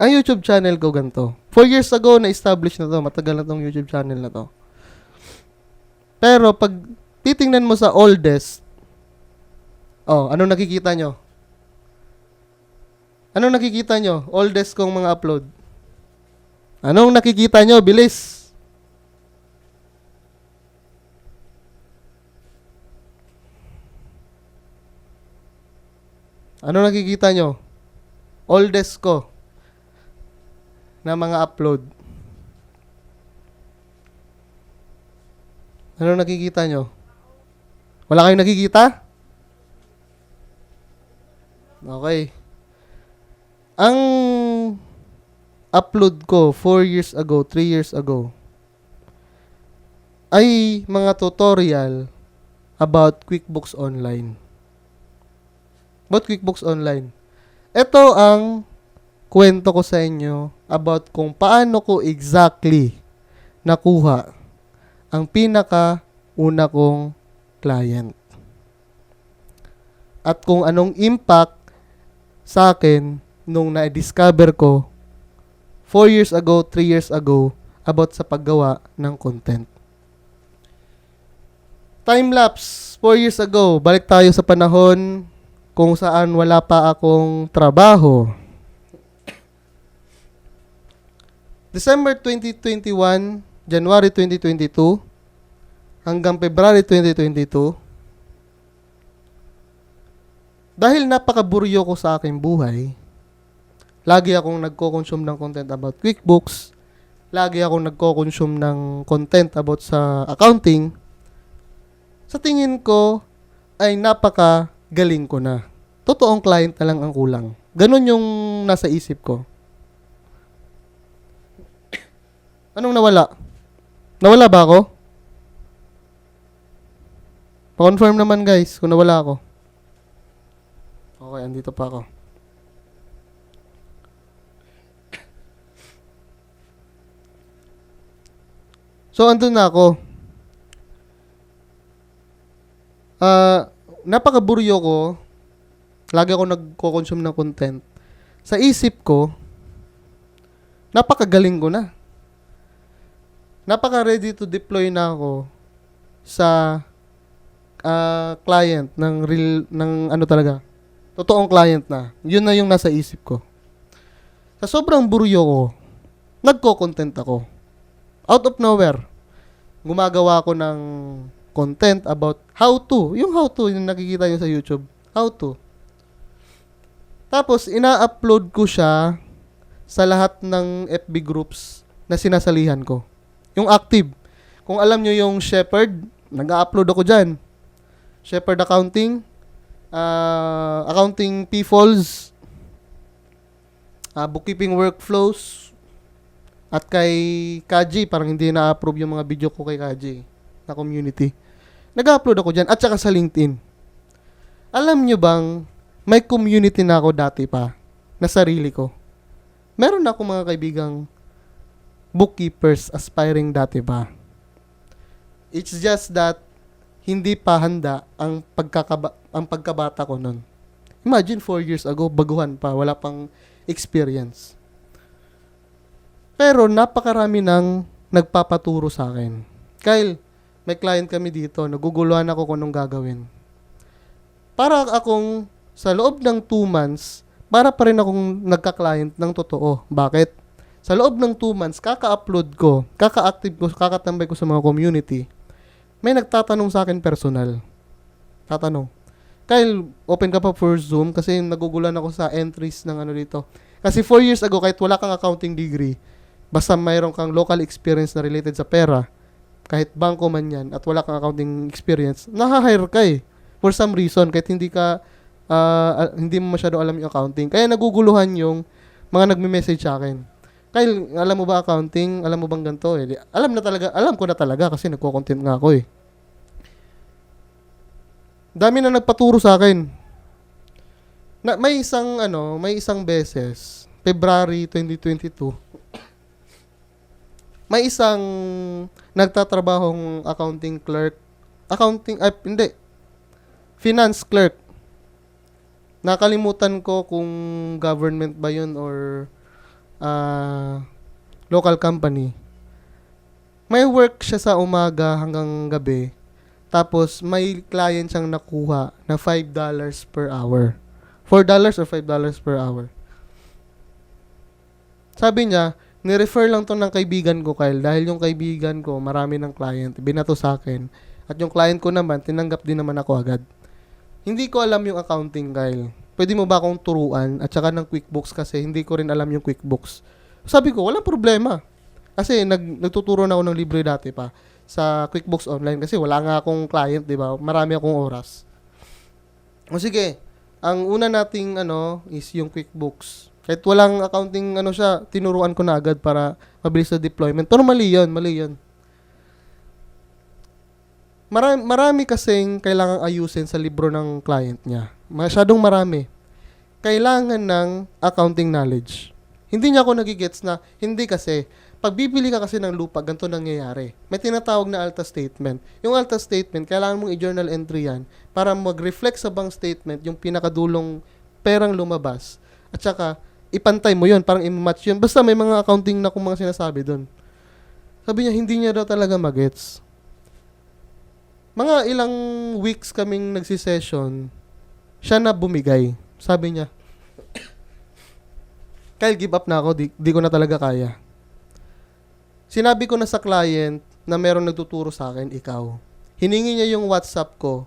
Ang YouTube channel ko ganito. 4 years ago, na-establish na to. Matagal na tong YouTube channel na to. Pero pag titingnan mo sa oldest, anong nakikita nyo? Anong nakikita nyo? Oldest kong mga upload. Anong nakikita nyo? Bilis. Anong nakikita nyo? Oldest ko na mga upload. Anong nakikita nyo? Wala kayong nakikita? Okay. Ang upload ko 4 years ago, 3 years ago, ay mga tutorial about QuickBooks Online. About QuickBooks Online. Ito ang kwento ko sa inyo about kung paano ko exactly nakuha ang pinaka-una kong client. At kung anong impact sa akin nung na-discover ko 4 years ago, 3 years ago about sa paggawa ng content. Time-lapse, 4 years ago, balik tayo sa panahon kung saan wala pa akong trabaho. December 2021, January 2022, hanggang February 2022, dahil napakaburyo ko sa aking buhay, lagi akong nagko-consume ng content about QuickBooks, lagi akong nagko-consume ng content about sa accounting, sa tingin ko ay napakagaling ko na. Totoong client na lang ang kulang. Ganon yung nasa isip ko. Anong nawala? Nawala ba ako? Pa-confirm naman guys kung nawala ako. Okay, andito pa ako. So, andun na ako. Napakaburyo ko. Lagi ako nagko-consume ng content. Sa isip ko, napakagaling ko na. Napaka-ready to deploy na ako sa client ng talaga. Totoong client na. Yun na yung nasa isip ko. Sa sobrang buryo ko, nagko-content ako. Out of nowhere, gumagawa ako ng content about how to. Yung how to, yung nakikita nyo sa YouTube. How to. Tapos, ina-upload ko siya sa lahat ng FB groups na sinasalihan ko. Yung active. Kung alam nyo yung Shepherd, nag-upload ako dyan. Shepherd Accounting, Accounting P-Falls, Bookkeeping Workflows, at kay Kaji, parang hindi na-approve yung mga video ko kay Kaji na community. Nag-upload ako dyan at saka sa LinkedIn. Alam nyo bang may community na ako dati pa na sarili ko? Meron ako mga kaibigang bookkeepers aspiring dati pa. It's just that hindi pa handa ang pagkabata ko nun. Imagine 4 years ago, baguhan pa, wala pang experience. Pero napakarami nang nagpapaturo sa akin. Kyle, may client kami dito, naguguluhan ako kung anong gagawin. Para akong sa loob ng 2 months, para pa rin akong nagka-client ng totoo. Bakit? Sa loob ng 2 months, kaka-upload ko, kaka-active ko, kakatambay ko sa mga community, may nagtatanong sa akin personal. Tatanong, Kyle, open ka pa for Zoom kasi nagugulan ako sa entries ng ano dito. Kasi 4 years ago, kahit wala kang accounting degree, basta mayroon kang local experience na related sa pera, kahit bangko man yan, at wala kang accounting experience, naha-hire ka eh. For some reason, kahit hindi mo masyado alam yung accounting. Kaya naguguluhan yung mga nagme-message sa akin. Kyle, alam mo ba accounting? Alam mo bang ganito? Eh, alam ko na talaga kasi nagko-content nga ako eh. Dami na nagpaturo sa akin. May isang beses, February 2022, may isang nagtatrabahong finance clerk. Nakalimutan ko kung government ba yun or local company. May work siya sa umaga hanggang gabi. Tapos, may client siyang nakuha na $5 per hour. $4 or $5 per hour. Sabi niya, ni-refer lang to ng kaibigan ko, Kyle, dahil yung kaibigan ko, marami ng client, binato sa akin. At yung client ko naman, tinanggap din naman ako agad. Hindi ko alam yung accounting, Kyle. Pwede mo ba akong turuan? At saka ng QuickBooks kasi hindi ko rin alam yung QuickBooks. Sabi ko, walang problema. Kasi nagtuturo na ako ng libre dati pa sa QuickBooks Online kasi wala nga akong client, di ba? Marami akong oras. O sige, ang una nating is yung QuickBooks. Kahit walang accounting siya, tinuruan ko na agad para mabilis na deployment. Pero mali yun. Marami kasing kailangang ayusin sa libro ng client niya. Masyadong marami. Kailangan ng accounting knowledge. Hindi niya ako nagigets na, hindi kasi, pag bibili ka kasi ng lupa, ganito nangyayari. May tinatawag na ALTA statement. Yung ALTA statement, kailangan mong i-journal entry yan para mag-reflect sa bank statement yung pinakadulong perang lumabas. At saka, ipantay mo yun, parang i-match yun. Basta may mga accounting na kung mga sinasabi doon. Sabi niya, hindi niya daw talaga magets. Mga ilang weeks kaming nagsisession, siya na bumigay. Sabi niya, Kyle, give up na ako. Di ko na talaga kaya. Sinabi ko na sa client na merong nagtuturo sa akin, ikaw. Hiningi niya yung WhatsApp ko.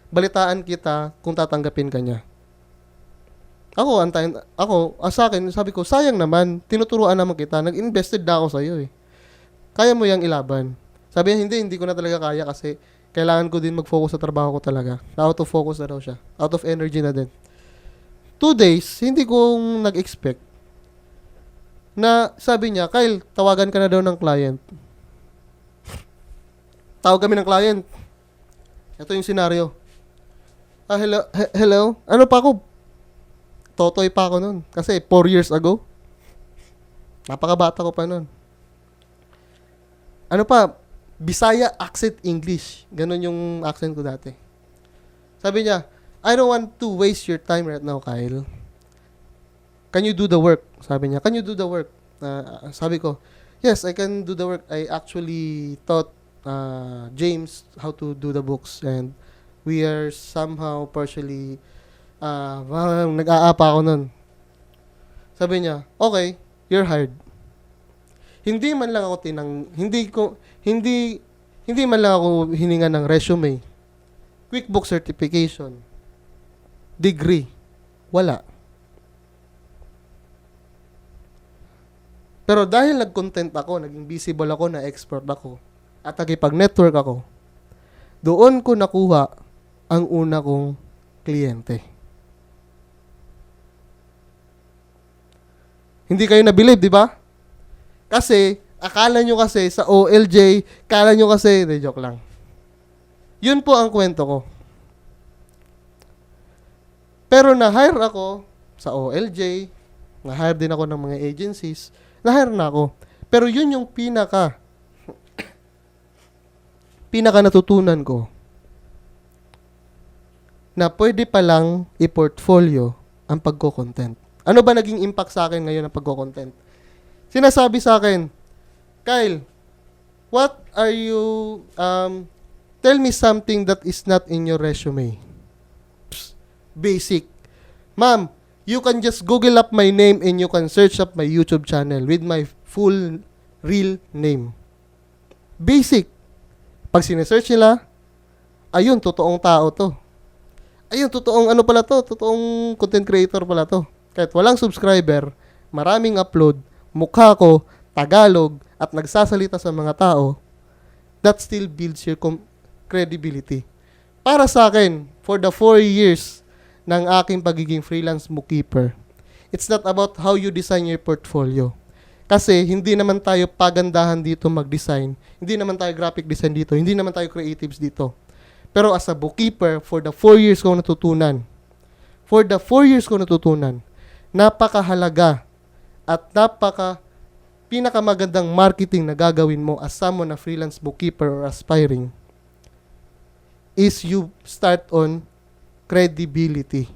Balitaan kita kung tatanggapin ka niya. Sa akin, sabi ko, sayang naman. Tinuturuan naman kita. Nag-invested na ako sa'yo eh. Kaya mo yung ilaban. Sabi niya, hindi ko na talaga kaya kasi kailangan ko din mag-focus sa trabaho ko talaga. Out of focus na daw siya. Out of energy na din. 2 days, hindi ko nag-expect na sabi niya, Kyle, tawagan ka na daw ng client. Tawag kami ng client. Ito yung scenario. Hello? Ano pa ako? Totoy pa ako nun. Kasi 4 years ago. Napakabata ko pa nun. Ano pa? Bisaya accent English. Ganon yung accent ko dati. Sabi niya, I don't want to waste your time right now, Kyle. Can you do the work? Sabi niya, can you do the work? Sabi ko, yes, I can do the work. I actually taught James how to do the books and we are somehow partially nag-aapa ako nun. Sabi niya, okay, you're hired. Hindi man lang ako hindi man lang ako hininga ng resume, QuickBooks certification, degree, wala. Pero dahil nag-content ako, naging visible ako, na-export ako, at nakipag-network ako, doon ko nakuha ang una kong kliyente. Hindi kayo na-believe, di ba? Kasi, akala nyo kasi sa OLJ, akala nyo kasi, joke lang. Yun po ang kwento ko. Pero na-hire ako sa OLJ, na-hire din ako ng mga agencies, na-hire na ako. Pero yun yung pinaka natutunan ko na pwede palang i-portfolio ang pagko-content. Ano ba naging impact sa akin ngayon ang pagko-content? Sinasabi sa akin, Kyle, what are you, tell me something that is not in your resume. Basic. Ma'am, you can just Google up my name and you can search up my YouTube channel with my full real name. Basic. Pag sinesearch nila, ayun, totoong tao to. Ayun, totoong ano pala to, totoong content creator pala to. Kahit walang subscriber, maraming upload, mukha ko, Tagalog, at nagsasalita sa mga tao, that still builds your credibility. Para sa akin, for the 4 years ng aking pagiging freelance bookkeeper, it's not about how you design your portfolio. Kasi hindi naman tayo pagandahan dito mag-design, hindi naman tayo graphic design dito, hindi naman tayo creatives dito. Pero as a bookkeeper, for the 4 years ko natutunan, napakahalaga at pinakamagandang marketing na gagawin mo as someone na freelance bookkeeper or aspiring is you start on credibility.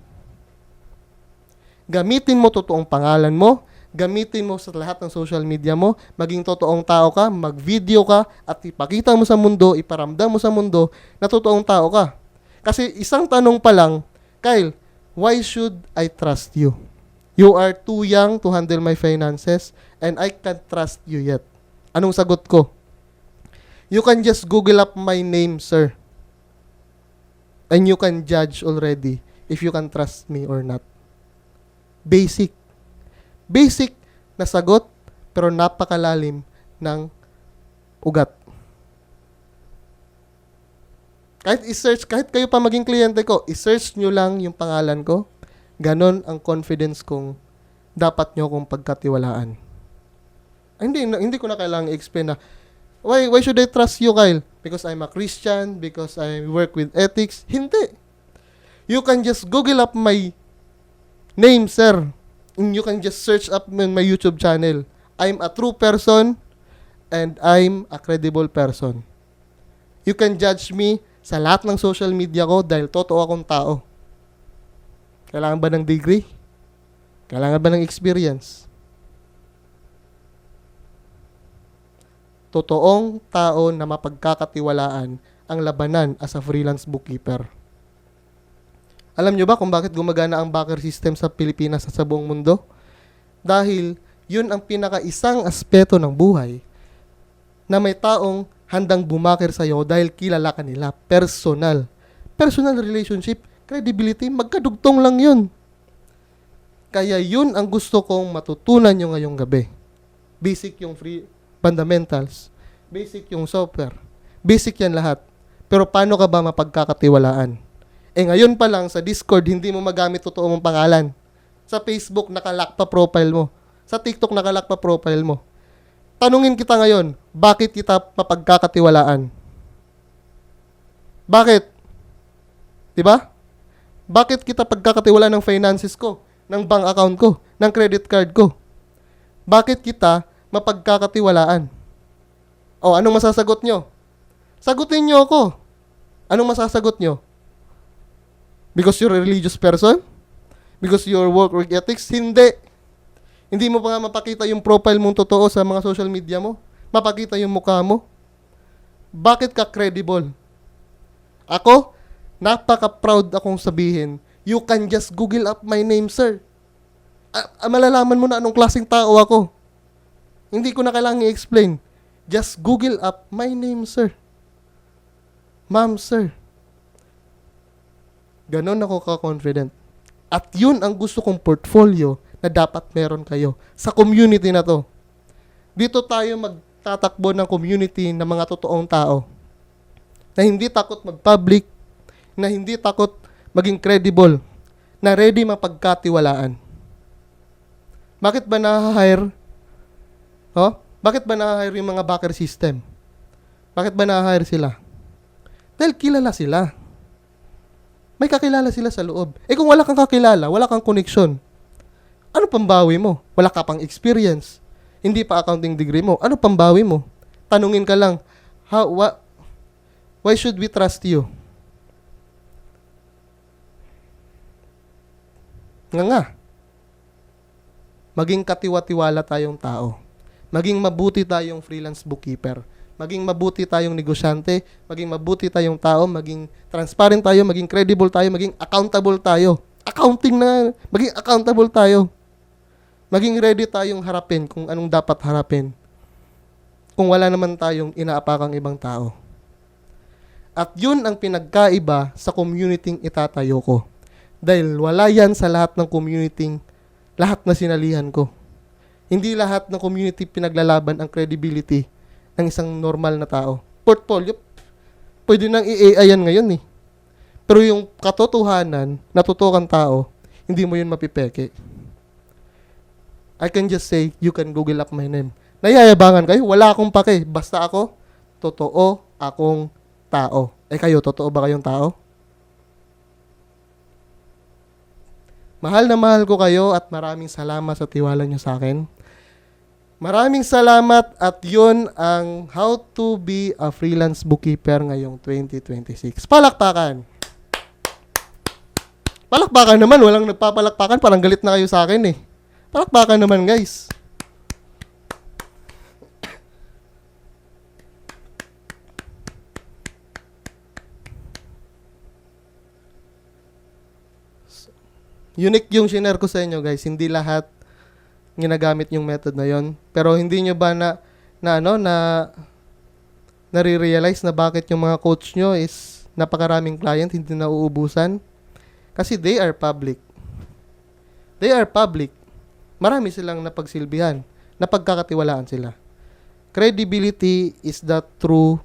Gamitin mo totoong pangalan mo, gamitin mo sa lahat ng social media mo, maging totoong tao ka, mag-video ka, at ipakita mo sa mundo, iparamdam mo sa mundo na totoong tao ka. Kasi isang tanong pa lang, Kyle, why should I trust you? You are too young to handle my finances and I can't trust you yet. Anong sagot ko? You can just Google up my name, sir. And you can judge already if you can trust me or not. Basic na sagot, pero napakalalim ng ugat. Kahit kayo pa maging kliyente ko, i-search nyo lang yung pangalan ko, ganon ang confidence kong dapat nyo kong pagkatiwalaan. Hindi ko na kailangang explain na, why should I trust you, Kyle? Because I'm a Christian, because I work with ethics. Hindi. You can just Google up my name, sir. And you can just search up my YouTube channel. I'm a true person and I'm a credible person. You can judge me sa lahat ng social media ko dahil totoo akong tao. Kailangan ba ng degree? Kailangan ba ng experience? Totoong tao na mapagkakatiwalaan ang labanan as a freelance bookkeeper. Alam nyo ba kung bakit gumagana ang backer system sa Pilipinas at sa buong mundo? Dahil yun ang pinakaisang aspeto ng buhay na may taong handang bumaker sa'yo dahil kilala ka nila. Personal. Personal relationship, credibility, magkadugtong lang yun. Kaya yun ang gusto kong matutunan nyo ngayong gabi. Basic yung free fundamentals. Basic yung software. Basic yan lahat. Pero paano ka ba mapagkakatiwalaan? Ngayon pa lang, sa Discord, hindi mo magamit totoo mong pangalan. Sa Facebook, nakalock pa profile mo. Sa TikTok, nakalock pa profile mo. Tanungin kita ngayon, bakit kita mapagkakatiwalaan? Bakit? Diba? Bakit kita pagkakatiwalaan ng finances ko, ng bank account ko, ng credit card ko? Bakit kita mapagkakatiwalaan? O, anong masasagot nyo? Sagutin nyo ako. Anong masasagot nyo? Because you're a religious person? Because your work ethics? Hindi. Hindi mo pa nga mapakita yung profile mong totoo sa mga social media mo. Mapakita yung mukha mo. Bakit ka credible? Ako, napaka-proud akong sabihin, you can just Google up my name, sir. Malalaman mo na anong klaseng tao ako. Hindi ko na kailangang i-explain. Just Google up my name, sir. Ma'am, sir. Ganon ako ka-confident. At yun ang gusto kong portfolio na dapat meron kayo sa community na to. Dito tayo magtatakbo ng community ng mga totoong tao na hindi takot mag-public, na hindi takot maging credible, na ready mapagkatiwalaan. Bakit ba na-hire? Bakit ba na-hire yung mga backer system? Bakit ba na-hire sila? Dahil kilala sila. May kakilala sila sa loob. Kung wala kang kakilala, wala kang connection, ano pambawi mo? Wala ka pang experience. Hindi pa accounting degree mo. Ano pambawi mo? Tanungin ka lang, why should we trust you? Nga. Maging katiwa-tiwala tayong tao. Maging mabuti tayong freelance bookkeeper. Maging mabuti tayong negosyante. Maging mabuti tayong tao. Maging transparent tayo. Maging credible tayo. Maging accountable tayo. Accounting na. Maging accountable tayo. Maging ready tayong harapin kung anong dapat harapin. Kung wala naman tayong inaapakang ibang tao. At yun ang pinagkaiba sa community itatayo ko. Dahil wala yan sa lahat ng community, lahat na sinalihan ko. Hindi lahat ng community pinaglalaban ang credibility ng isang normal na tao. Portfolio, pwede nang i-AI yan ngayon eh. Pero yung katotohanan, natutukan tao, hindi mo yun mapipeke. I can just say, you can Google up my name. Nayayabangan kayo, wala akong pake. Basta ako, totoo akong tao. Kayo, totoo ba kayong tao? Mahal na mahal ko kayo at maraming salamat sa tiwala nyo sa akin. Maraming salamat at yun ang how to be a freelance bookkeeper ngayong 2026. Palakpakan! Palakpakan naman, walang nagpapalakpakan, parang galit na kayo sa akin eh. Palakpakan naman guys. Unique yung share ko sa inyo guys, hindi lahat ginagamit yung method na yon. Pero hindi nyo ba nare-realize na bakit yung mga coach nyo is napakaraming client, hindi na uubusan? Kasi they are public. They are public. Marami silang napagsilbihan, napagkakatiwalaan sila. Credibility is the true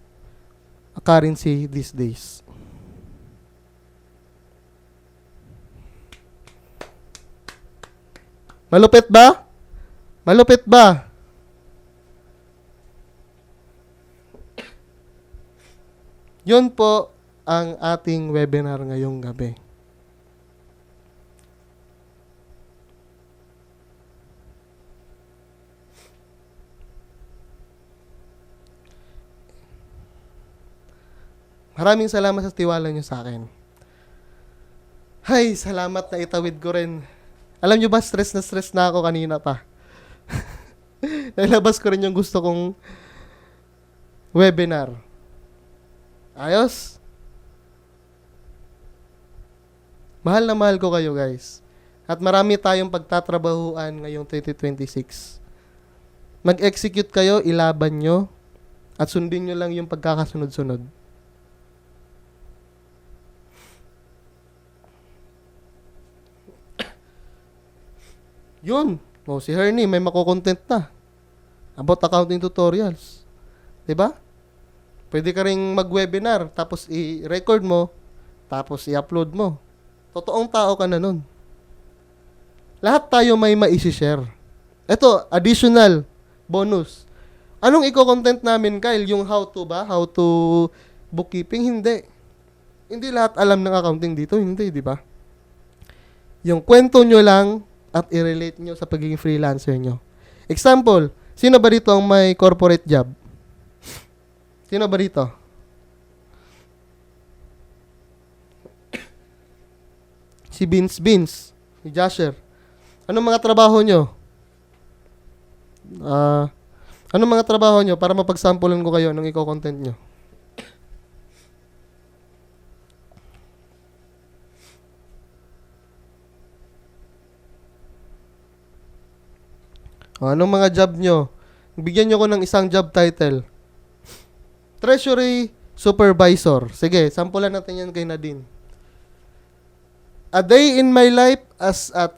currency these days. Malupit ba? Malupit ba? Yun po ang ating webinar ngayong gabi. Maraming salamat sa tiwala nyo sa akin. Hay, salamat na itawid ko rin. Alam nyo ba, stress na ako kanina pa. Nailabas ko rin yung gusto kong webinar. Ayos? Mahal na mahal ko kayo guys. At marami tayong pagtatrabahuan ngayong 2026. Mag-execute kayo, ilaban nyo, at sundin nyo lang yung pagkakasunod-sunod. Yun. Si Hernie, may mako-content na. About accounting tutorials. 'Di ba? Pwede ka ring mag-webinar, tapos i-record mo, tapos i-upload mo. Totoong tao ka na nun. Lahat tayo may ma-share. Ito, additional bonus. Anong i-content namin, Kyle? Yung how to ba? How to bookkeeping? Hindi. Hindi lahat alam ng accounting dito. Hindi, di ba? Yung kwento nyo lang at i-relate nyo sa pagiging freelancer nyo. Example, sino ba dito ang may corporate job? Sino ba dito? Si Beans, si Jasher. Anong mga trabaho nyo? Anong mga trabaho nyo para mapagsampulan ko kayo ng i-content nyo? Anong mga job nyo? Bigyan nyo ko ng isang job title. Treasury Supervisor. Sige, sampulan natin yan kay Nadine. A day in my life as a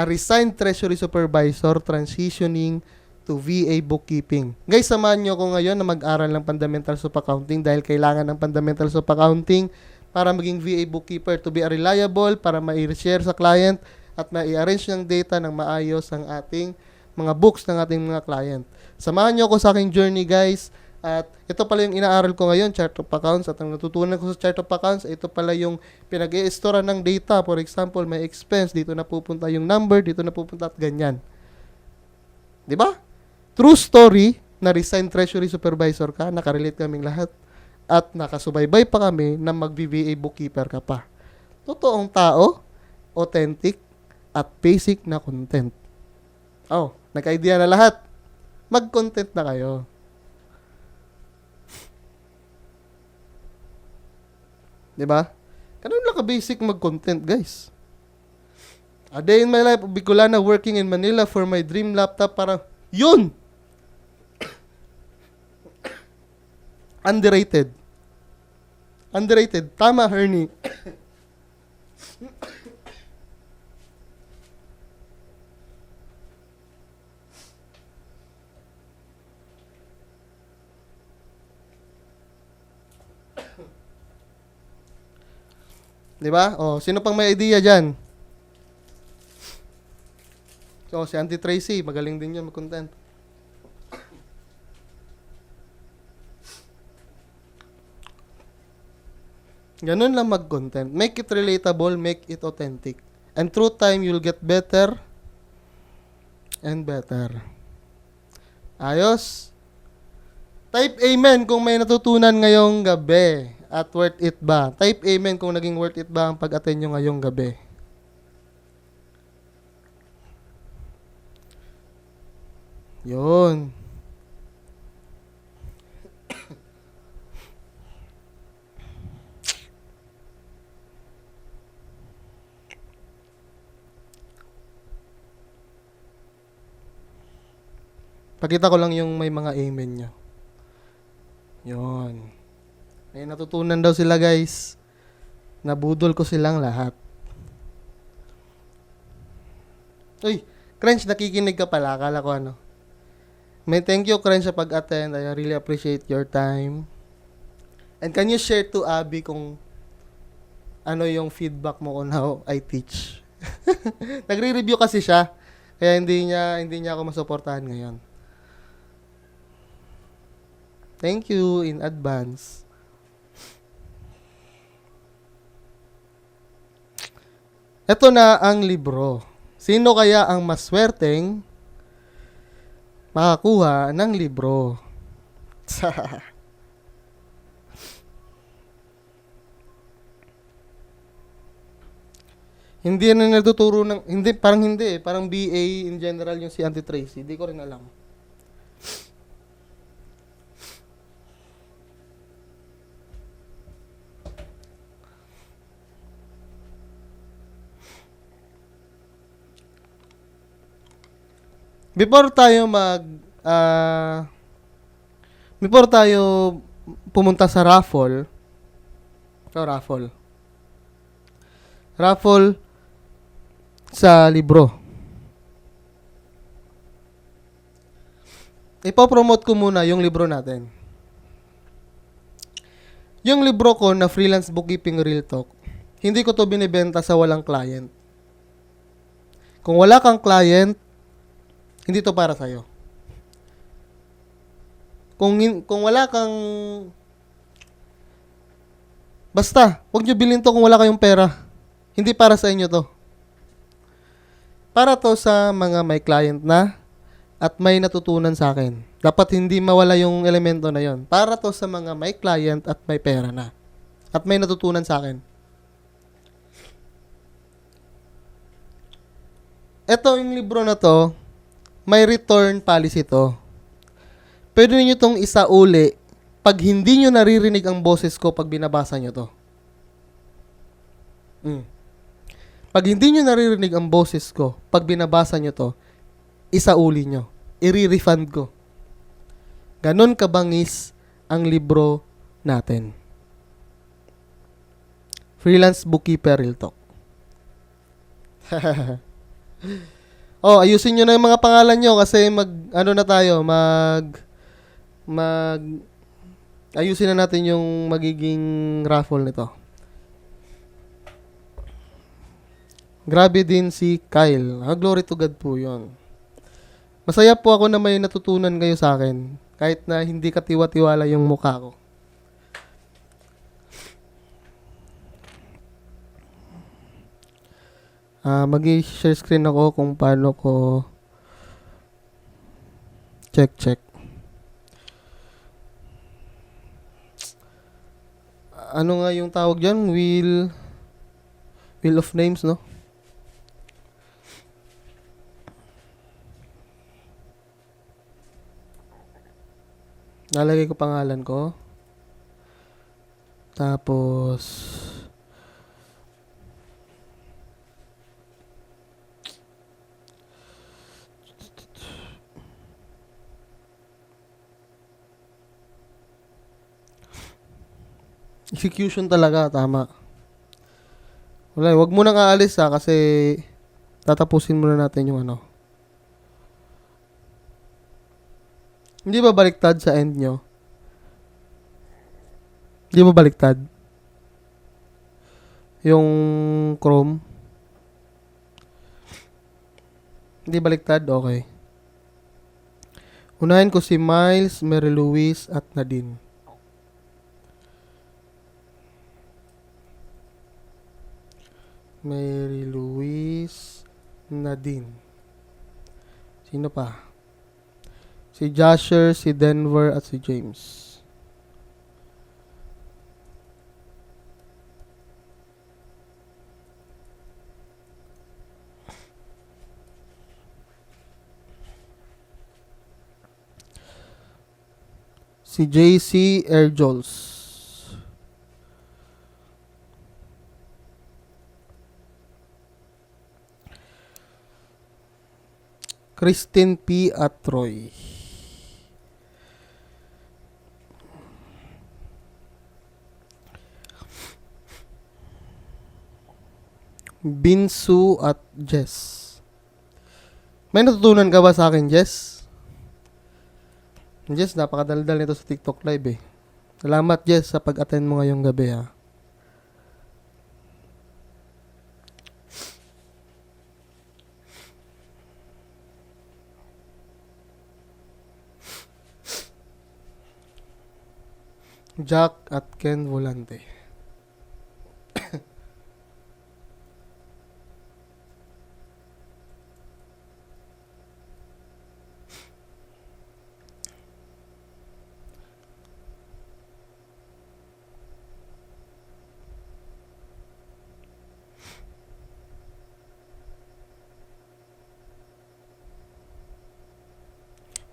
resigned treasury supervisor transitioning to VA bookkeeping. Guys, samahan nyo ko ngayon na mag-aral ng fundamentals of accounting dahil kailangan ng fundamentals of accounting para maging VA bookkeeper, to be a reliable, para ma-share sa client at ma-arrange ng data ng maayos ang ating mga books ng ating mga client. Samahan nyo ko sa aking journey guys At ito pala yung inaaral ko ngayon, chart of accounts. At ang natutunan ko sa chart of accounts, ito pala yung pinag-i-store ng data. For example, may expense, dito na pupunta yung number, dito na pupunta at ganyan. Di ba? True story, na resign treasury supervisor ka, nakarelate kaming lahat. At nakasubaybay pa kami na mag-VBA bookkeeper ka pa. Totoong tao, authentic, at basic na content. Oh, nagka-idea na lahat. Mag-content na kayo. Diba? Ganun lang ka-basic mag-content, guys. A day in my life, Bicolana, working in Manila for my dream laptop. Parang, yun! Underrated. Underrated. Tama, Hernie. Diba? O, sino pang may idea dyan? So, si Auntie Tracy, magaling din yun mag-content. Ganun lang mag-content. Make it relatable, make it authentic. And through time, you'll get better and better. Ayos? Type amen kung may natutunan ngayong gabi. At worth it ba? Type amen kung naging worth it ba ang pag-attend nyo ngayong gabi. Yun. Pakita ko lang yung may mga amen nyo. Yun. May natutunan daw sila, guys. Nabudol ko silang lahat. Uy, Crench, nakikinig ka pala. Akala ko ano. May thank you, Crench, sa pag-attend. I really appreciate your time. And can you share to Abby kung ano yung feedback mo on how I teach? Nagre-review kasi siya. Kaya hindi niya ako masuportahan ngayon. Thank you in advance. Ito na ang libro. Sino kaya ang maswerteng makakuha ng libro? Hindi na natuturo ng parang BA in general yung si Auntie Tracy. Hindi ko rin alam. Before tayo pumunta sa raffle sa libro. Ipopromote ko muna yung libro natin. Yung libro ko na Freelance Bookkeeping Real Talk, hindi ko to binibenta sa walang client. Kung wala kang client, hindi to para sa'yo. Kung wala kang... Basta, huwag nyo bilhin to kung wala kayong pera. Hindi para sa inyo to. Para to sa mga may client na at may natutunan sa akin. Dapat hindi mawala yung elemento na yon. Para to sa mga may client at may pera na. At may natutunan sa akin. Ito yung libro na to, may return policy to. Pwede niyo itong isauli pag hindi nyo naririnig ang boses ko pag binabasa nyo to. Pag hindi nyo naririnig ang boses ko pag binabasa nyo to, isauli nyo. I-refund ko. Ganon kabangis ang libro natin. Freelance Bookkeeper Real Talk. Ayusin nyo na yung mga pangalan nyo kasi ayusin na natin yung magiging raffle nito. Grabe din si Kyle. Glory to God po yun. Masaya po ako na may natutunan kayo sa akin. Kahit na hindi katiwa-tiwala yung mukha ko. Mag-share screen ako kung paano ko check. Ano nga yung tawag dyan? Wheel of names, no? Nalagay ko pangalan ko. Tapos execution talaga, tama. Wala, wag mo nang aalis kasi tatapusin muna natin yung ano. Hindi ba baliktad sa end nyo? Hindi ba baliktad? Yung Chrome? Hindi baliktad? Okay. Unahin ko si Miles, Mary Louise, at Nadine. Mary Louise, Nadine. Sino pa? Si Jasher, si Denver, at si James. Si JC Erjols. Christine P. at Troy. Binsu at Jess. May natutunan ka ba sa akin, Jess? Jess, napakadaldal nito sa TikTok live eh. Salamat, Jess, sa pag-attend mo ngayong gabi ha. Jack at Ken Volante.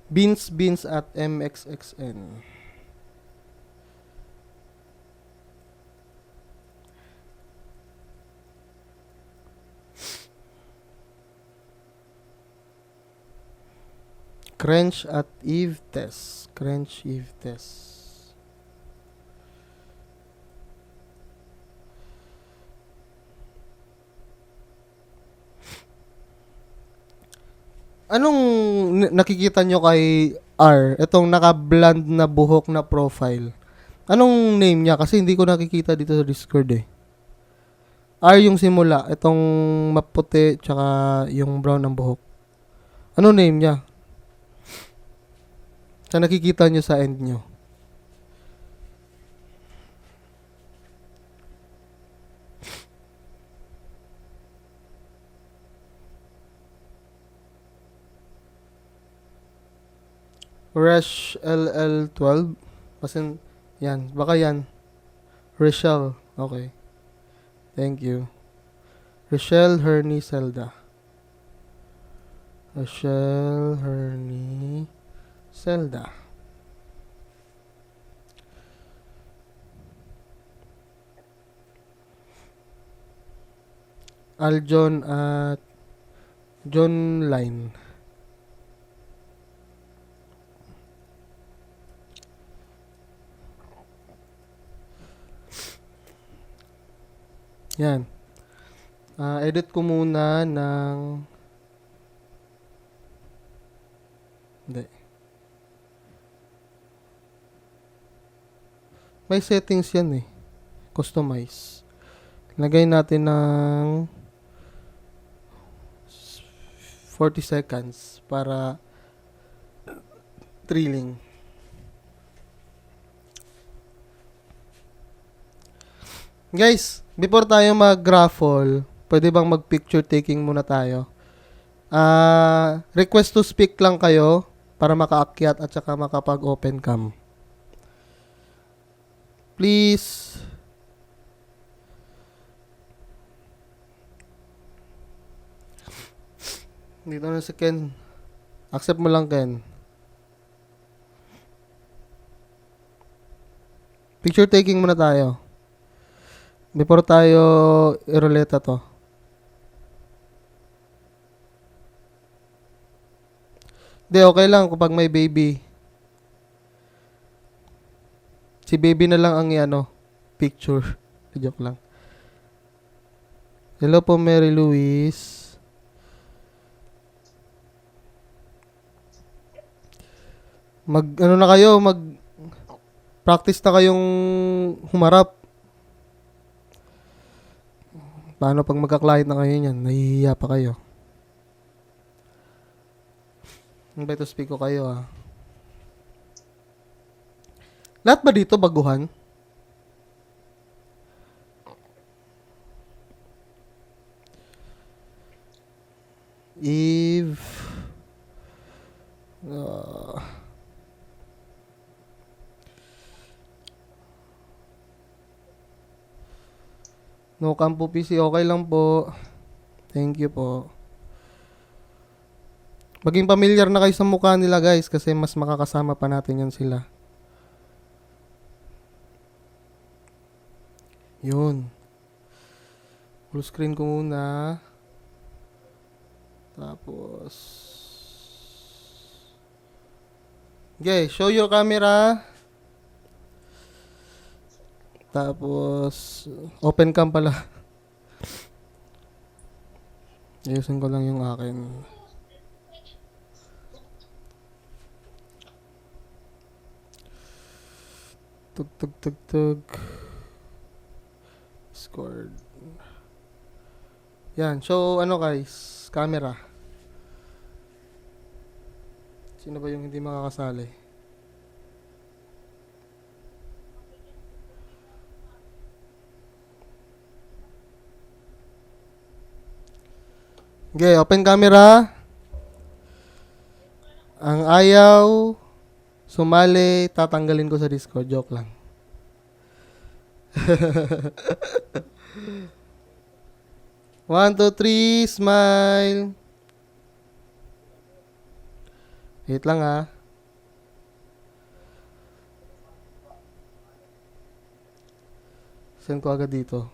Beans at MXXN. Crench at Eve Tess. Crench, Eve Tess. Anong nakikita nyo kay R? Itong naka-blonde na buhok na profile. Anong name niya? Kasi hindi ko nakikita dito sa Discord eh. R yung simula. Itong maputi tsaka yung brown ng buhok. Anong name niya? Sa nakikita nyo sa end nyo. Resh LL12. Kasi yan. Baka yan. Rachel. Okay. Thank you. Rachel Hernie Zelda. Rachel Hernie Zelda. Aljon at John Line. Yan. Edit ko muna ng... Hindi. May settings yan eh. Customize. Lagay natin ng 40 seconds para thrilling. Guys, before tayo mag-raffle, pwede bang mag-picture taking muna tayo? Request to speak lang kayo para makaakyat at saka makapag-open cam. Please. Dito na si Ken. Accept mo lang, Ken. Picture taking muna tayo. Before tayo iroleta to. Hindi, okay lang kapag may baby. Si baby na lang ang picture. Joke lang. Hello po, Mary Louise. Practice na kayong humarap. Paano pag magka-client na kayo niyan? Nahihiya pa kayo. Invite to speak ko kayo Lahat ba dito baguhan? Eve. No Campo PC, okay lang po. Thank you po. Maging familiar na kayo sa mukha nila, guys, kasi mas makakasama pa natin yan sila. Yun. Full screen ko muna. Tapos okay, show your camera. Tapos open cam pala. Ayusin ko lang yung akin. Tug. Scored. Yan. So, guys? Camera. Sino ba yung hindi makakasali? Okay, open camera. Ang ayaw sumali, tatanggalin ko sa Discord. Joke lang. One, two, three, smile. Wait lang Send ko agad dito.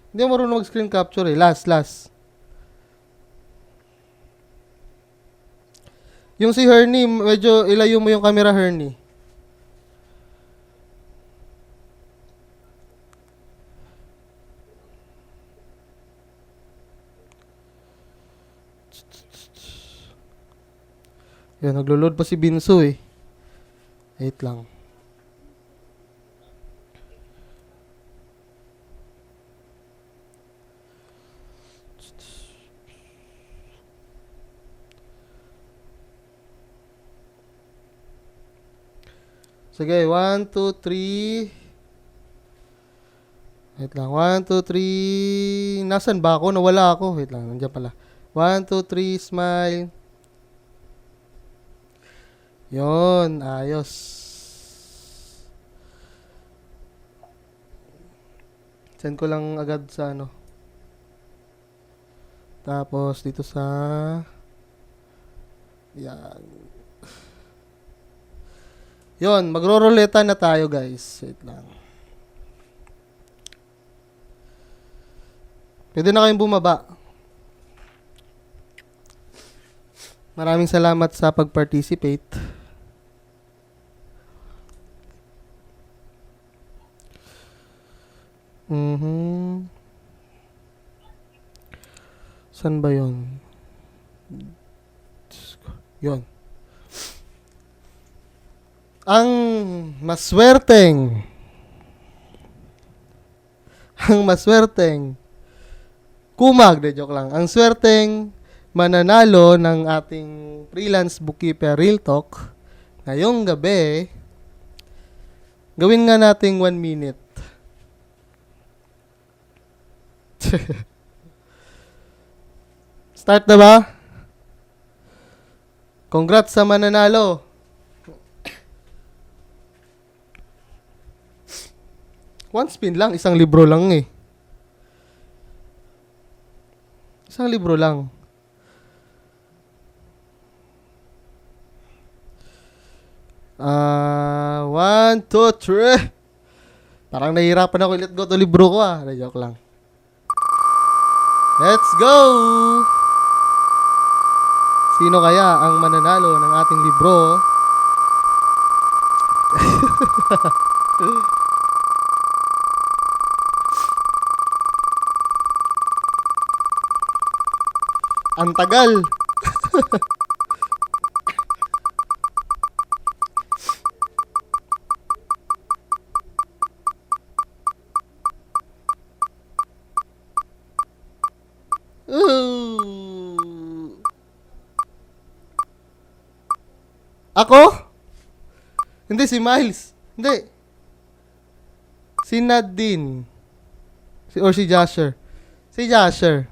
Hindi ako marunong mag-screen capture Last. Yung si Hernie, medyo ilayo mo yung camera, Hernie. Yan, naglo-load pa si Binso Wait lang. Sige, 1, 2, 3. Wait lang, 1, 2, 3. Nasaan ba ako? Nawala ako. Wait lang, nandiyan pala. 1, 2, 3, smile. Yon, ayos. Send ko lang agad sa Tapos dito sa yan. Yon, magro-roleta na tayo, guys. Wait lang. Pwede na kayong bumaba. Maraming salamat sa pag-participate. San ba yun? Yun. Ang maswerteng kumag, joke lang. Ang swerteng mananalo ng ating freelance bookkeeper Real Talk ngayong gabi, gawin nga nating 1 minute. Start na ba? Congrats sa mananalo. One spin lang, isang libro lang eh. Isang libro lang. One, two, three. Parang nahihirapan ako i-let go to libro ko ah. Joke lang. Let's go! Sino kaya ang mananalo ng ating libro? Ang tagal. Ako? Hindi, si Miles. Hindi. Si Nadine. Or si Jasher. Si Jasher.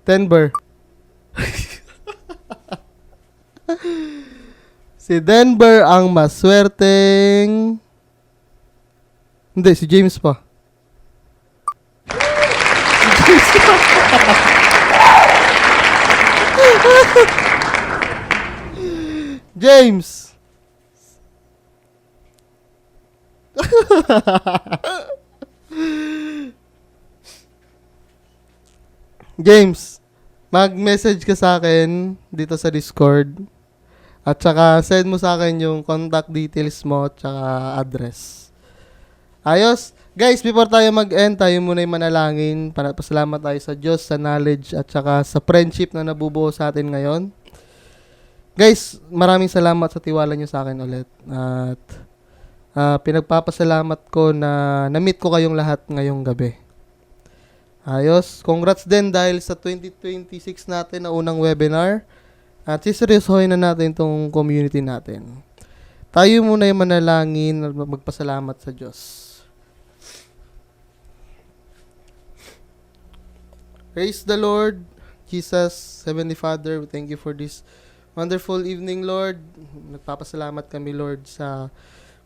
Denver. Si Denver ang maswerteng... Hindi, si James pa. Si James pa. James. James, mag-message ka sa akin dito sa Discord. At saka send mo sa akin yung contact details mo at saka address. Ayos? Guys, before tayo mag-end, tayo muna yung manalangin para pasalamat tayo sa Diyos, sa knowledge at saka sa friendship na nabubuo sa atin ngayon. Guys, maraming salamat sa tiwala nyo sa akin ulit. At pinagpapasalamat ko na na-meet ko kayong lahat ngayong gabi. Ayos. Congrats din dahil sa 2026 natin na unang webinar. At siseryosohin na natin itong community natin. Tayo muna yung manalangin at magpasalamat sa Diyos. Praise the Lord, Jesus, Heavenly Father, we thank you for this wonderful evening, Lord. Nagpapasalamat kami, Lord, sa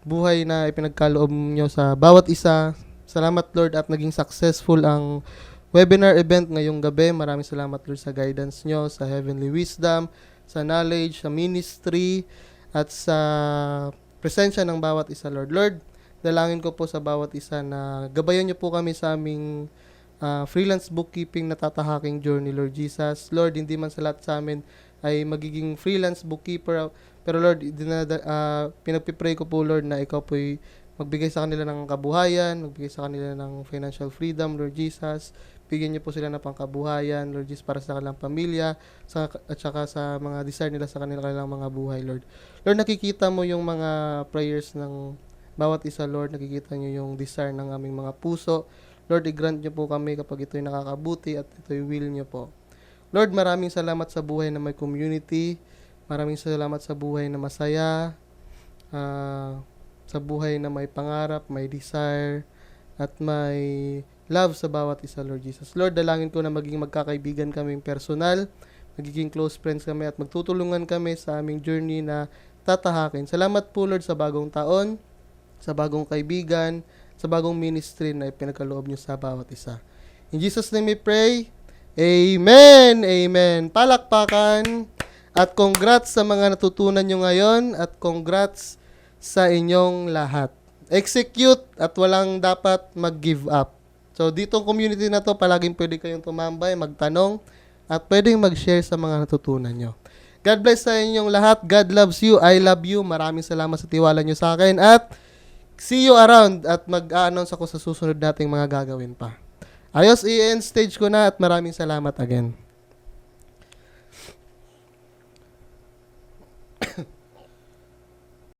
buhay na ipinagkaloob nyo sa bawat isa. Salamat, Lord, at naging successful ang webinar event ngayong gabi. Maraming salamat, Lord, sa guidance nyo, sa heavenly wisdom, sa knowledge, sa ministry, at sa presensya ng bawat isa, Lord. Lord, dalangin ko po sa bawat isa na gabayan nyo po kami sa aming freelance bookkeeping na tatahaking journey, Lord Jesus. Lord, hindi man sa lahat sa amin ay magiging freelance bookkeeper. Pero Lord, pinagpipray ko po, Lord, na ikaw po'y magbigay sa kanila ng kabuhayan, magbigay sa kanila ng financial freedom, Lord Jesus. Bigyan niyo po sila ng pangkabuhayan, Lord Jesus, para sa kanilang pamilya, at saka sa mga desire nila sa kanilang mga buhay, Lord. Lord, nakikita mo yung mga prayers ng bawat isa, Lord. Nakikita niyo yung desire ng aming mga puso. Lord, i-grant niyo po kami kapag ito'y nakakabuti at ito'y will niyo po. Lord, maraming salamat sa buhay na may community. Maraming salamat sa buhay na masaya. Sa buhay na may pangarap, may desire, at may love sa bawat isa, Lord Jesus. Lord, dalangin ko na maging magkakaibigan kaming personal, magiging close friends kami, at magtutulungan kami sa aming journey na tatahakin. Salamat po, Lord, sa bagong taon, sa bagong kaibigan, sa bagong ministry na ipinagkaloob niyo sa bawat isa. In Jesus' name we pray. Amen! Amen! Palakpakan! At congrats sa mga natutunan nyo ngayon at congrats sa inyong lahat. Execute at walang dapat mag-give up. So, dito community na to, palaging pwede kayong tumambay, magtanong, at pwedeng mag-share sa mga natutunan nyo. God bless sa inyong lahat. God loves you. I love you. Maraming salamat sa tiwala nyo sa akin. At see you around at mag-a-announce ako sa susunod nating mga gagawin pa. Ayos, i-end stage ko na at maraming salamat again.